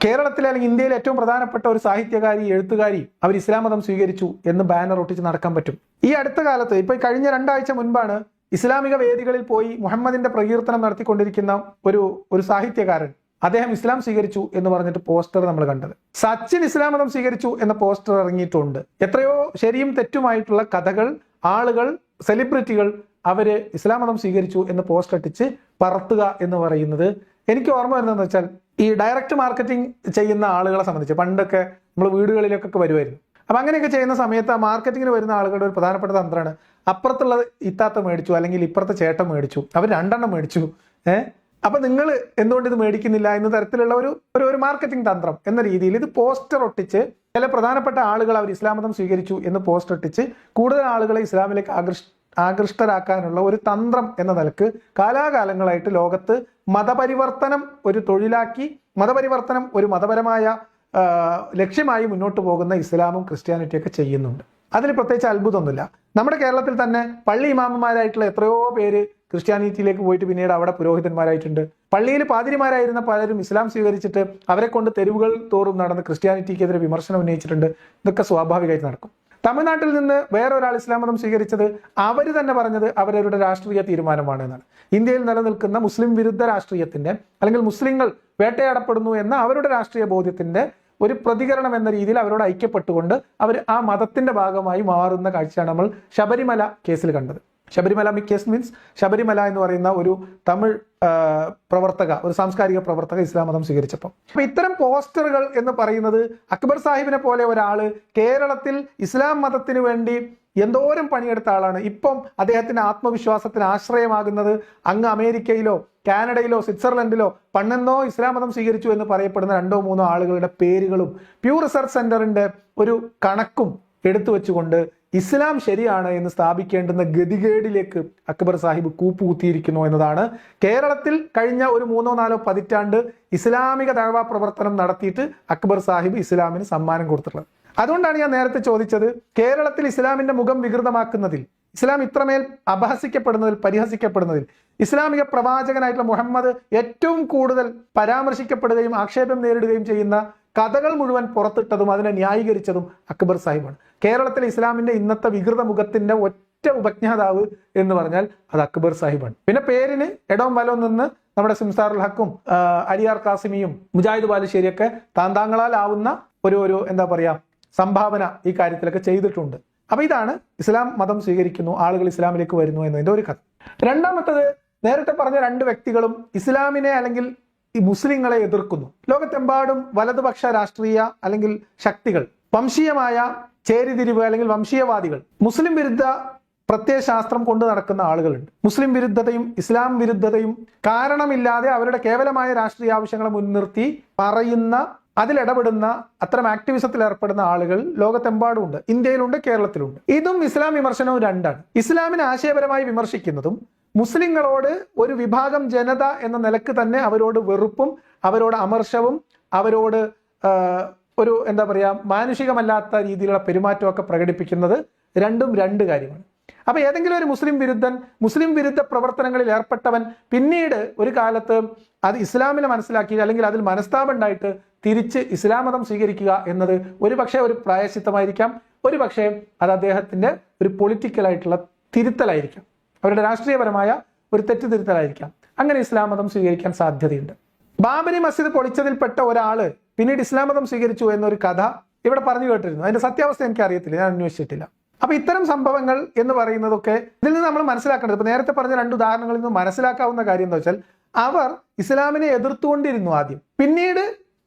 കേരളത്തിലെ അല്ലെങ്കിൽ ഇന്ത്യയിലെ ഏറ്റവും പ്രധാനപ്പെട്ട ഒരു സാഹിത്യകാരി, എഴുത്തുകാരി അവർ ഇസ്ലാം മതം സ്വീകരിച്ചു എന്ന് ബാനർ ഒട്ടിച്ച് നടക്കാൻ പറ്റും. ഈ അടുത്ത കാലത്ത്, ഇപ്പൊ കഴിഞ്ഞ 2 ആഴ്ച മുൻപാണ് ഇസ്ലാമിക വേദികളിൽ പോയി മുഹമ്മദിന്റെ പ്രകീർത്തനം നടത്തിക്കൊണ്ടിരിക്കുന്ന ഒരു സാഹിത്യകാരൻ, അദ്ദേഹം ഇസ്ലാം സ്വീകരിച്ചു എന്ന് പറഞ്ഞിട്ട് പോസ്റ്റർ നമ്മൾ കണ്ടത്. സച്ചിൻ ഇസ്ലാം മതം സ്വീകരിച്ചു എന്ന പോസ്റ്റർ ഇറങ്ങിയിട്ടുണ്ട്. എത്രയോ ശരിയും തെറ്റുമായിട്ടുള്ള കഥകൾ, ആളുകൾ, സെലിബ്രിറ്റികൾ അവര് ഇസ്ലാം മതം സ്വീകരിച്ചു എന്ന് പോസ്റ്റർ അടിച്ച് പറത്തുക എന്ന് പറയുന്നത് എനിക്ക് ഓർമ്മ വരുന്നതെന്ന് വെച്ചാൽ, ഈ ഡയറക്റ്റ് മാർക്കറ്റിംഗ് ചെയ്യുന്ന ആളുകളെ സംബന്ധിച്ച് പണ്ടൊക്കെ നമ്മൾ വീടുകളിലേക്കൊക്കെ വരുമായിരുന്നു. അപ്പൊ അങ്ങനെയൊക്കെ ചെയ്യുന്ന സമയത്ത് ആ മാർക്കറ്റിങ്ങിന് വരുന്ന ആളുകളുടെ ഒരു പ്രധാനപ്പെട്ട തന്ത്രമാണ്, അപ്പുറത്തുള്ള ഇത്താത്ത മേടിച്ചു അല്ലെങ്കിൽ ഇപ്പുറത്തെ ചേട്ടൻ മേടിച്ചു, അവർ 2 എണ്ണം മേടിച്ചു, അപ്പൊ നിങ്ങൾ എന്തുകൊണ്ട് ഇത് മേടിക്കുന്നില്ല എന്ന തരത്തിലുള്ള ഒരു മാർക്കറ്റിംഗ് തന്ത്രം എന്ന രീതിയിൽ ഇത് പോസ്റ്റർ ഒട്ടിച്ച് ചില പ്രധാനപ്പെട്ട ആളുകൾ അവർ ഇസ്ലാം മതം സ്വീകരിച്ചു എന്ന് പോസ്റ്റർ ഒട്ടിച്ച് കൂടുതൽ ആളുകളെ ഇസ്ലാമിലേക്ക് ആകൃഷ്ടരാക്കാനുള്ള ഒരു തന്ത്രം എന്ന നിലക്ക് കാലാകാലങ്ങളായിട്ട് ലോകത്ത് മതപരിവർത്തനം ഒരു തൊഴിലാക്കി, മതപരിവർത്തനം ഒരു മതപരമായ ലക്ഷ്യമായി മുന്നോട്ട് പോകുന്ന ഇസ്ലാമും ക്രിസ്ത്യാനിറ്റിയൊക്കെ ചെയ്യുന്നുണ്ട്. അതിൽ പ്രത്യേകിച്ച് അത്ഭുതമൊന്നുമില്ല. നമ്മുടെ കേരളത്തിൽ തന്നെ പള്ളി ഇമാമന്മാരായിട്ടുള്ള എത്രയോ പേര് ക്രിസ്ത്യാനിറ്റിയിലേക്ക് പോയിട്ട് പിന്നീട് അവിടെ പുരോഹിതന്മാരായിട്ടുണ്ട്. പള്ളിയിൽ പാതിരിമാരായിരുന്ന പലരും ഇസ്ലാം സ്വീകരിച്ചിട്ട് അവരെ കൊണ്ട് തെരുവുകൾ തോറും നടന്ന് ക്രിസ്ത്യാനിറ്റിക്കെതിരെ വിമർശനം ഉന്നയിച്ചിട്ടുണ്ട്. ഇതൊക്കെ സ്വാഭാവികമായിട്ട് നടക്കും. തമിഴ്നാട്ടിൽ നിന്ന് വേറൊരാൾ ഇസ്ലാം മതം സ്വീകരിച്ചത് അവർ തന്നെ പറഞ്ഞത് അവരവരുടെ രാഷ്ട്രീയ തീരുമാനമാണ് എന്നാണ്. ഇന്ത്യയിൽ നിലനിൽക്കുന്ന മുസ്ലിം വിരുദ്ധ രാഷ്ട്രീയത്തിന്റെ, അല്ലെങ്കിൽ മുസ്ലിങ്ങൾ വേട്ടയാടപ്പെടുന്നു എന്ന അവരുടെ രാഷ്ട്രീയ ബോധ്യത്തിന്റെ ഒരു പ്രതികരണം എന്ന രീതിയിൽ അവരോട് ഐക്യപ്പെട്ടുകൊണ്ട് അവർ ആ മതത്തിന്റെ ഭാഗമായി മാറുന്ന കാഴ്ചയാണ് നമ്മൾ ശബരിമല കേസിൽ കണ്ടത്. ശബരിമല കേസ് മീൻസ് ശബരിമല എന്ന് പറയുന്ന ഒരു തമിഴ് പ്രവർത്തക, ഒരു സാംസ്കാരിക പ്രവർത്തക ഇസ്ലാം മതം സ്വീകരിച്ചപ്പോൾ. അപ്പൊ ഇത്തരം പോസ്റ്ററുകൾ എന്ന് പറയുന്നത് അക്ബർ സാഹിബിനെ പോലെ ഒരാള് കേരളത്തിൽ ഇസ്ലാം മതത്തിന് വേണ്ടി എന്തോരം പണിയെടുത്ത ആളാണ്. ഇപ്പം അദ്ദേഹത്തിന്റെ ആത്മവിശ്വാസത്തിന് ആശ്രയമാകുന്നത് അങ്ങ് അമേരിക്കയിലോ കാനഡയിലോ സ്വിറ്റ്സർലൻഡിലോ പണ്ടെന്നോ ഇസ്ലാം മതം സ്വീകരിച്ചു എന്ന് പറയപ്പെടുന്ന 2-3 ആളുകളുടെ പേരുകളും പ്യൂ റിസർച്ച് സെന്ററിന്റെ ഒരു കണക്കും എടുത്തു വെച്ചുകൊണ്ട് ഇസ്ലാം ശരിയാണ് എന്ന് സ്ഥാപിക്കേണ്ടുന്ന ഗതികേടിലേക്ക് അക്ബർ സാഹിബ് കൂപ്പുകുത്തിയിരിക്കുന്നു എന്നതാണ് കേരളത്തിൽ കഴിഞ്ഞ ഒരു 3-4 പതിറ്റാണ്ട് ഇസ്ലാമിക ദഅവ പ്രവർത്തനം നടത്തിയിട്ട് അക്ബർ സാഹിബ് ഇസ്ലാമിന് സമ്മാനം കൊടുത്തിട്ടുള്ളത്. അതുകൊണ്ടാണ് ഞാൻ നേരത്തെ ചോദിച്ചത്, കേരളത്തിൽ ഇസ്ലാമിന്റെ മുഖം വികൃതമാക്കുന്നതിൽ ഇസ്ലാം ഇത്രമേൽ അപഹസിക്കപ്പെടുന്നതിൽ, പരിഹസിക്കപ്പെടുന്നതിൽ, ഇസ്ലാമിക പ്രവാചകനായിട്ടുള്ള മുഹമ്മദ് ഏറ്റവും കൂടുതൽ പരാമർശിക്കപ്പെടുകയും ആക്ഷേപം നേരിടുകയും ചെയ്യുന്ന കഥകൾ മുഴുവൻ പുറത്തിട്ടതും അതിനെ ന്യായീകരിച്ചതും അക്ബർ സാഹിബാണ്. കേരളത്തിലെ ഇസ്ലാമിന്റെ ഇന്നത്തെ വികൃത മുഖത്തിന്റെ ഒറ്റ ഉപജ്ഞാതാവ് എന്ന് പറഞ്ഞാൽ അത് അക്ബർ സാഹിബാണ്. പിന്നെ പേരിന് എടോം വലം നിന്ന് നമ്മുടെ സിംസാറുൽ ഹക്കും അലിയാർ കാസിമിയും മുജാഹിദ് ബാലുശ്ശേരിയൊക്കെ താന്താങ്ങളാലാവുന്ന ഒരു എന്താ പറയാ സംഭാവന ഈ കാര്യത്തിലൊക്കെ ചെയ്തിട്ടുണ്ട്. അപ്പൊ ഇതാണ് ഇസ്ലാം മതം സ്വീകരിക്കുന്നു, ആളുകൾ ഇസ്ലാമിലേക്ക് വരുന്നു എന്നതിന്റെ ഒരു കഥ. രണ്ടാമത്തത്, നേരത്തെ പറഞ്ഞ രണ്ട് വ്യക്തികളും ഇസ്ലാമിനെ അല്ലെങ്കിൽ ഈ മുസ്ലിങ്ങളെ എതിർക്കുന്നു. ലോകത്തെമ്പാടും വലതുപക്ഷ രാഷ്ട്രീയ അല്ലെങ്കിൽ ശക്തികൾ, വംശീയമായ ചേരിതിരിവ് അല്ലെങ്കിൽ വംശീയവാദികൾ, മുസ്ലിം വിരുദ്ധ പ്രത്യയശാസ്ത്രം കൊണ്ട് നടക്കുന്ന ആളുകളുണ്ട്. മുസ്ലിം വിരുദ്ധതയും ഇസ്ലാം വിരുദ്ധതയും കാരണമില്ലാതെ അവരുടെ കേവലമായ രാഷ്ട്രീയ ആവശ്യങ്ങളെ മുൻനിർത്തി പറയുന്ന, അതിലിടപെടുന്ന, അത്തരം ആക്ടിവിസത്തിൽ ഏർപ്പെടുന്ന ആളുകൾ ലോകത്തെമ്പാടും ഉണ്ട്. ഇന്ത്യയിലുണ്ട്, കേരളത്തിലുണ്ട്. ഇതും ഇസ്ലാം വിമർശനവും രണ്ടാണ്. ഇസ്ലാമിനെ ആശയപരമായി വിമർശിക്കുന്നതും മുസ്ലിങ്ങളോട് ഒരു വിഭാഗം ജനത എന്ന നിലക്ക് തന്നെ അവരോട് വെറുപ്പും അവരോട് അമർഷവും അവരോട് ഒരു എന്താ പറയാ മാനുഷികമല്ലാത്ത രീതിയിലുള്ള പെരുമാറ്റമൊക്കെ പ്രകടിപ്പിക്കുന്നത് രണ്ടും രണ്ട് കാര്യമാണ്. അപ്പൊ ഏതെങ്കിലും ഒരു മുസ്ലിം വിരുദ്ധൻ, മുസ്ലിം വിരുദ്ധ പ്രവർത്തനങ്ങളിൽ ഏർപ്പെട്ടവൻ പിന്നീട് ഒരു കാലത്ത് അത് ഇസ്ലാമിനെ മനസ്സിലാക്കി അല്ലെങ്കിൽ അതിൽ മനസ്താപം ഉണ്ടായിട്ട് തിരിച്ച് ഇസ്ലാം മതം സ്വീകരിക്കുക എന്നത് ഒരുപക്ഷെ ഒരു പ്രായശ്ചിത്തമായിരിക്കാം, ഒരുപക്ഷെ അത് അദ്ദേഹത്തിന്റെ ഒരു പൊളിറ്റിക്കലായിട്ടുള്ള തിരുത്തലായിരിക്കാം, അവരുടെ രാഷ്ട്രീയപരമായ ഒരു തെറ്റുതിരുത്തലായിരിക്കാം. അങ്ങനെ ഇസ്ലാം മതം സ്വീകരിക്കാൻ സാധ്യതയുണ്ട്. ബാബരി മസ്ജിദ് പൊളിച്ചതിൽപ്പെട്ട ഒരാള് പിന്നീട് ഇസ്ലാം മതം സ്വീകരിച്ചു എന്നൊരു കഥ ഇവിടെ പറഞ്ഞു കേട്ടിരുന്നു. അതിന്റെ സത്യാവസ്ഥ എനിക്ക് അറിയത്തില്ല, ഞാൻ അന്വേഷിച്ചിട്ടില്ല. അപ്പൊ ഇത്തരം സംഭവങ്ങൾ എന്ന് പറയുന്നതൊക്കെ ഇതിൽ നിന്ന് നമ്മൾ മനസ്സിലാക്കേണ്ടത്, ഇപ്പൊ നേരത്തെ പറഞ്ഞ രണ്ട് ഉദാഹരണങ്ങളിൽ നിന്ന് മനസ്സിലാക്കാവുന്ന കാര്യം എന്താ വെച്ചാൽ, അവർ ഇസ്ലാമിനെ എതിർത്തുകൊണ്ടിരുന്നു ആദ്യം, പിന്നീട്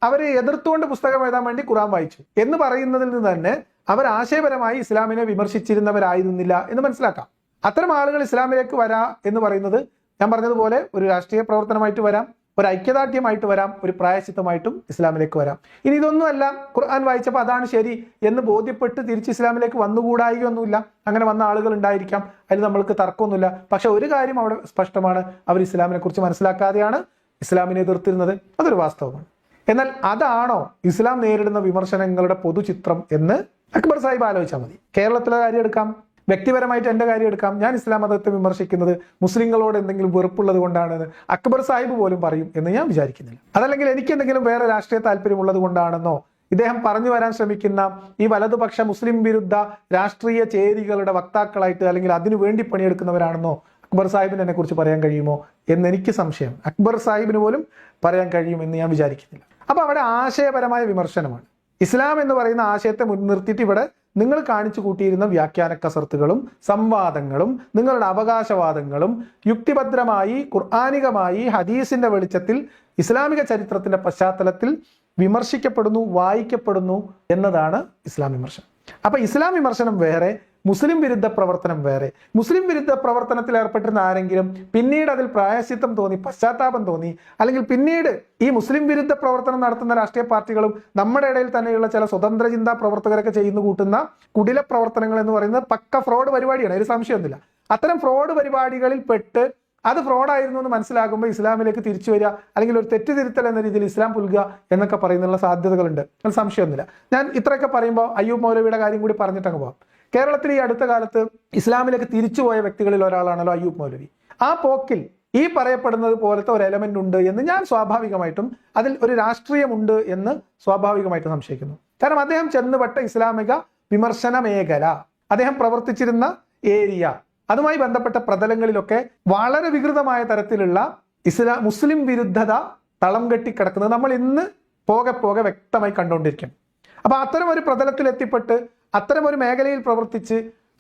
അവരെ എതിർത്തുകൊണ്ട് പുസ്തകം എഴുതാൻ വേണ്ടി ഖുർആൻ വായിച്ചു എന്ന് പറയുന്നതിൽ നിന്ന് തന്നെ അവർ ആശയപരമായി ഇസ്ലാമിനെ വിമർശിച്ചിരുന്നവരായിരുന്നില്ല എന്ന് മനസ്സിലാക്കാം. അത്തരം ആളുകൾ ഇസ്ലാമിലേക്ക് വരാ എന്ന് പറയുന്നത് ഞാൻ പറഞ്ഞതുപോലെ ഒരു രാഷ്ട്രീയ പ്രവർത്തനമായിട്ട് വരാം, ഒരു ഐക്യദാർഢ്യമായിട്ട് വരാം, ഒരു പ്രായശ്ചിത്തമായിട്ടും ഇസ്ലാമിലേക്ക് വരാം. ഇനി ഇതൊന്നുമല്ല, ഖുർആൻ വായിച്ചപ്പോൾ അതാണ് ശരി എന്ന് ബോധ്യപ്പെട്ട് തിരിച്ച് ഇസ്ലാമിലേക്ക് വന്നുകൂടായികയൊന്നുമില്ല. അങ്ങനെ വന്ന ആളുകൾ ഉണ്ടായിരിക്കാം, അതിൽ നമ്മൾക്ക് തർക്കമൊന്നുമില്ല. പക്ഷെ ഒരു കാര്യം അവിടെ സ്പഷ്ടമാണ്, അവർ ഇസ്ലാമിനെ കുറിച്ച് മനസ്സിലാക്കാതെയാണ് ഇസ്ലാമിനെ എതിർത്തിരുന്നത്. അതൊരു വാസ്തവമാണ്. എന്നാൽ അതാണോ ഇസ്ലാം നേരിടുന്ന വിമർശനങ്ങളുടെ പൊതുചിത്രം എന്ന് അക്ബർ സാഹിബ് ആലോചിച്ചാൽ മതി. കേരളത്തിലെ കാര്യം എടുക്കാം, വ്യക്തിപരമായിട്ട് എൻ്റെ കാര്യം എടുക്കാം. ഞാൻ ഇസ്ലാം മതത്തെ വിമർശിക്കുന്നത് മുസ്ലിങ്ങളോട് എന്തെങ്കിലും വെറുപ്പുള്ളത് കൊണ്ടാണെന്ന് അക്ബർ സാഹിബ് പോലും പറയും എന്ന് ഞാൻ വിചാരിക്കുന്നില്ല. അതല്ലെങ്കിൽ എനിക്ക് എന്തെങ്കിലും വേറെ രാഷ്ട്രീയ താല്പര്യമുള്ളത് കൊണ്ടാണെന്നോ ഇദ്ദേഹം പറഞ്ഞു വരാൻ ശ്രമിക്കുന്ന ഈ വലതുപക്ഷ മുസ്ലിം വിരുദ്ധ രാഷ്ട്രീയ ചേരികളുടെ വക്താക്കളായിട്ട് അല്ലെങ്കിൽ അതിനു വേണ്ടി പണിയെടുക്കുന്നവരാണെന്നോ അക്ബർ സാഹിബിന് എന്നെ കുറിച്ച് പറയാൻ കഴിയുമോ എന്ന് എനിക്ക് സംശയം. അക്ബർ സാഹിബിന് പോലും പറയാൻ കഴിയുമെന്ന് ഞാൻ വിചാരിക്കുന്നില്ല. അപ്പൊ അവിടെ ആശയപരമായ വിമർശനമാണ്. ഇസ്ലാം എന്ന് പറയുന്ന ആശയത്തെ മുൻനിർത്തിയിട്ട് ഇവിടെ നിങ്ങൾ കാണിച്ചു കൂട്ടിയിരുന്ന വ്യാഖ്യാന കസർത്തുകളും സംവാദങ്ങളും നിങ്ങളുടെ അവകാശവാദങ്ങളും യുക്തിഭദ്രമായി ഖുർആനികമായി ഹദീസിന്റെ വെളിച്ചത്തിൽ ഇസ്ലാമിക ചരിത്രത്തിന്റെ പശ്ചാത്തലത്തിൽ വിമർശിക്കപ്പെടുന്നു, വായിക്കപ്പെടുന്നു എന്നതാണ് ഇസ്ലാം വിമർശനം. അപ്പൊ ഇസ്ലാം വിമർശനം വേറെ, മുസ്ലിം വിരുദ്ധ പ്രവർത്തനം വേറെ. മുസ്ലിം വിരുദ്ധ പ്രവർത്തനത്തിൽ ഏർപ്പെട്ടിരുന്ന ആരെങ്കിലും പിന്നീട് അതിൽ പ്രായശ്ചിത്തം തോന്നി, പശ്ചാത്താപം തോന്നി, അല്ലെങ്കിൽ പിന്നീട് ഈ മുസ്ലിം വിരുദ്ധ പ്രവർത്തനം നടത്തുന്ന രാഷ്ട്രീയ പാർട്ടികളും നമ്മുടെ ഇടയിൽ തന്നെയുള്ള ചില സ്വതന്ത്ര ചിന്താ പ്രവർത്തകരൊക്കെ ചെയ്യുന്നു കൂട്ടുന്ന കുടില പ്രവർത്തനങ്ങൾ എന്ന് പറയുന്നത് പക്ക ഫ്രോഡ് പരിപാടിയാണ്, ഒരു സംശയമൊന്നുമില്ല. അത്തരം ഫ്രോഡ് പരിപാടികളിൽ പെട്ട് അത് ഫ്രോഡായിരുന്നു എന്ന് മനസ്സിലാകുമ്പോൾ ഇസ്ലാമിലേക്ക് തിരിച്ചു വരിക, അല്ലെങ്കിൽ ഒരു തെറ്റുതിരുത്തൽ എന്ന രീതിയിൽ ഇസ്ലാം പുൽകുക എന്നൊക്കെ പറയുന്നുള്ള സാധ്യതകളുണ്ട്, അത് സംശയമൊന്നുമില്ല. ഞാൻ ഇത്രയൊക്കെ പറയുമ്പോൾ അയ്യൂബ് മൗലവിയുടെ കാര്യം കൂടി പറഞ്ഞിട്ടങ്ങ് പോകാം. കേരളത്തിൽ ഈ അടുത്ത കാലത്ത് ഇസ്ലാമിലേക്ക് തിരിച്ചുപോയ വ്യക്തികളിൽ ഒരാളാണല്ലോ അയ്യൂബ് മൗലവി. ആ പോക്കിൽ ഈ പറയപ്പെടുന്നത് പോലത്തെ ഒരു എലമെന്റ് ഉണ്ട് എന്ന് ഞാൻ സ്വാഭാവികമായിട്ടും, അതിൽ ഒരു രാഷ്ട്രീയമുണ്ട് എന്ന് സ്വാഭാവികമായിട്ടും സംശയിക്കുന്നു. കാരണം അദ്ദേഹം ചെന്നുപെട്ട ഇസ്ലാമിക വിമർശന മേഖല, അദ്ദേഹം പ്രവർത്തിച്ചിരുന്ന ഏരിയ, അതുമായി ബന്ധപ്പെട്ട പ്രതലങ്ങളിലൊക്കെ വളരെ വികൃതമായ തരത്തിലുള്ള മുസ്ലിം വിരുദ്ധത തളം കെട്ടിക്കിടക്കുന്നത് നമ്മൾ ഇന്ന് പോകെ പോകെ വ്യക്തമായി കണ്ടുകൊണ്ടിരിക്കും. അപ്പൊ അത്തരം ഒരു പ്രതലത്തിൽ എത്തിപ്പെട്ട് അത്തരം ഒരു മേഖലയിൽ പ്രവർത്തിച്ച്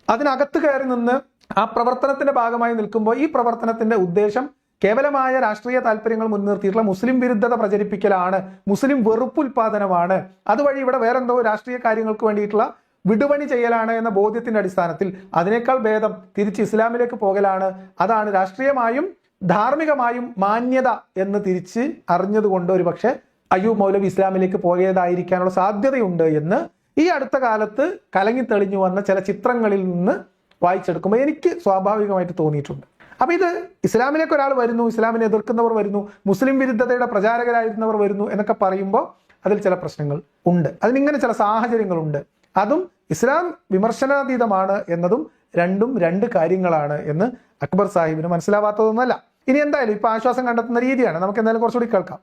അതിനകത്ത് കയറി നിന്ന് ആ പ്രവർത്തനത്തിന്റെ ഭാഗമായി നിൽക്കുമ്പോൾ ഈ പ്രവർത്തനത്തിന്റെ ഉദ്ദേശം കേവലമായ രാഷ്ട്രീയ താല്പര്യങ്ങൾ മുൻനിർത്തിയിട്ടുള്ള മുസ്ലിം വിരുദ്ധത പ്രചരിപ്പിക്കലാണ്, മുസ്ലിം വെറുപ്പുൽപാദനമാണ്, അതുവഴി ഇവിടെ വേറെന്തോ രാഷ്ട്രീയ കാര്യങ്ങൾക്ക് വേണ്ടിയിട്ടുള്ള വിടുപണി ചെയ്യലാണ് എന്ന ബോധ്യത്തിന്റെ അടിസ്ഥാനത്തിൽ അതിനേക്കാൾ ഭേദം തിരിച്ച് ഇസ്ലാമിലേക്ക് പോകലാണ്, അതാണ് രാഷ്ട്രീയമായും ധാർമ്മികമായും മാന്യത എന്ന് തിരിച്ച് അറിഞ്ഞതുകൊണ്ട് ഒരു പക്ഷെ അയ്യൂബ് മൗലവി ഇസ്ലാമിലേക്ക് പോയതായിരിക്കാനുള്ള സാധ്യതയുണ്ട് എന്ന് ഈ അടുത്ത കാലത്ത് കലങ്ങി തെളിഞ്ഞു വന്ന ചില ചിത്രങ്ങളിൽ നിന്ന് വായിച്ചെടുക്കുമ്പോൾ എനിക്ക് സ്വാഭാവികമായിട്ട് തോന്നിയിട്ടുണ്ട്. അപ്പൊ ഇത് ഇസ്ലാമിലേക്ക് ഒരാൾ വരുന്നു, ഇസ്ലാമിനെ എതിർക്കുന്നവർ വരുന്നു, മുസ്ലിം വിരുദ്ധതയുടെ പ്രചാരകരായിരുന്നവർ വരുന്നു എന്നൊക്കെ പറയുമ്പോൾ അതിൽ ചില പ്രശ്നങ്ങൾ ഉണ്ട്, അതിനിങ്ങനെ ചില സാഹചര്യങ്ങളുണ്ട്. അതും ഇസ്ലാം വിമർശനാതീതമാണ് എന്നതും രണ്ടും രണ്ട് കാര്യങ്ങളാണ് എന്ന് അക്ബർ സാഹിബിന് മനസ്സിലാവാത്തതൊന്നുമല്ല. ഇനി എന്തായാലും ഇപ്പൊ ആശ്വാസം കണ്ടെത്തുന്ന രീതിയാണ്. നമുക്ക് എന്തായാലും കുറച്ചുകൂടി കേൾക്കാം.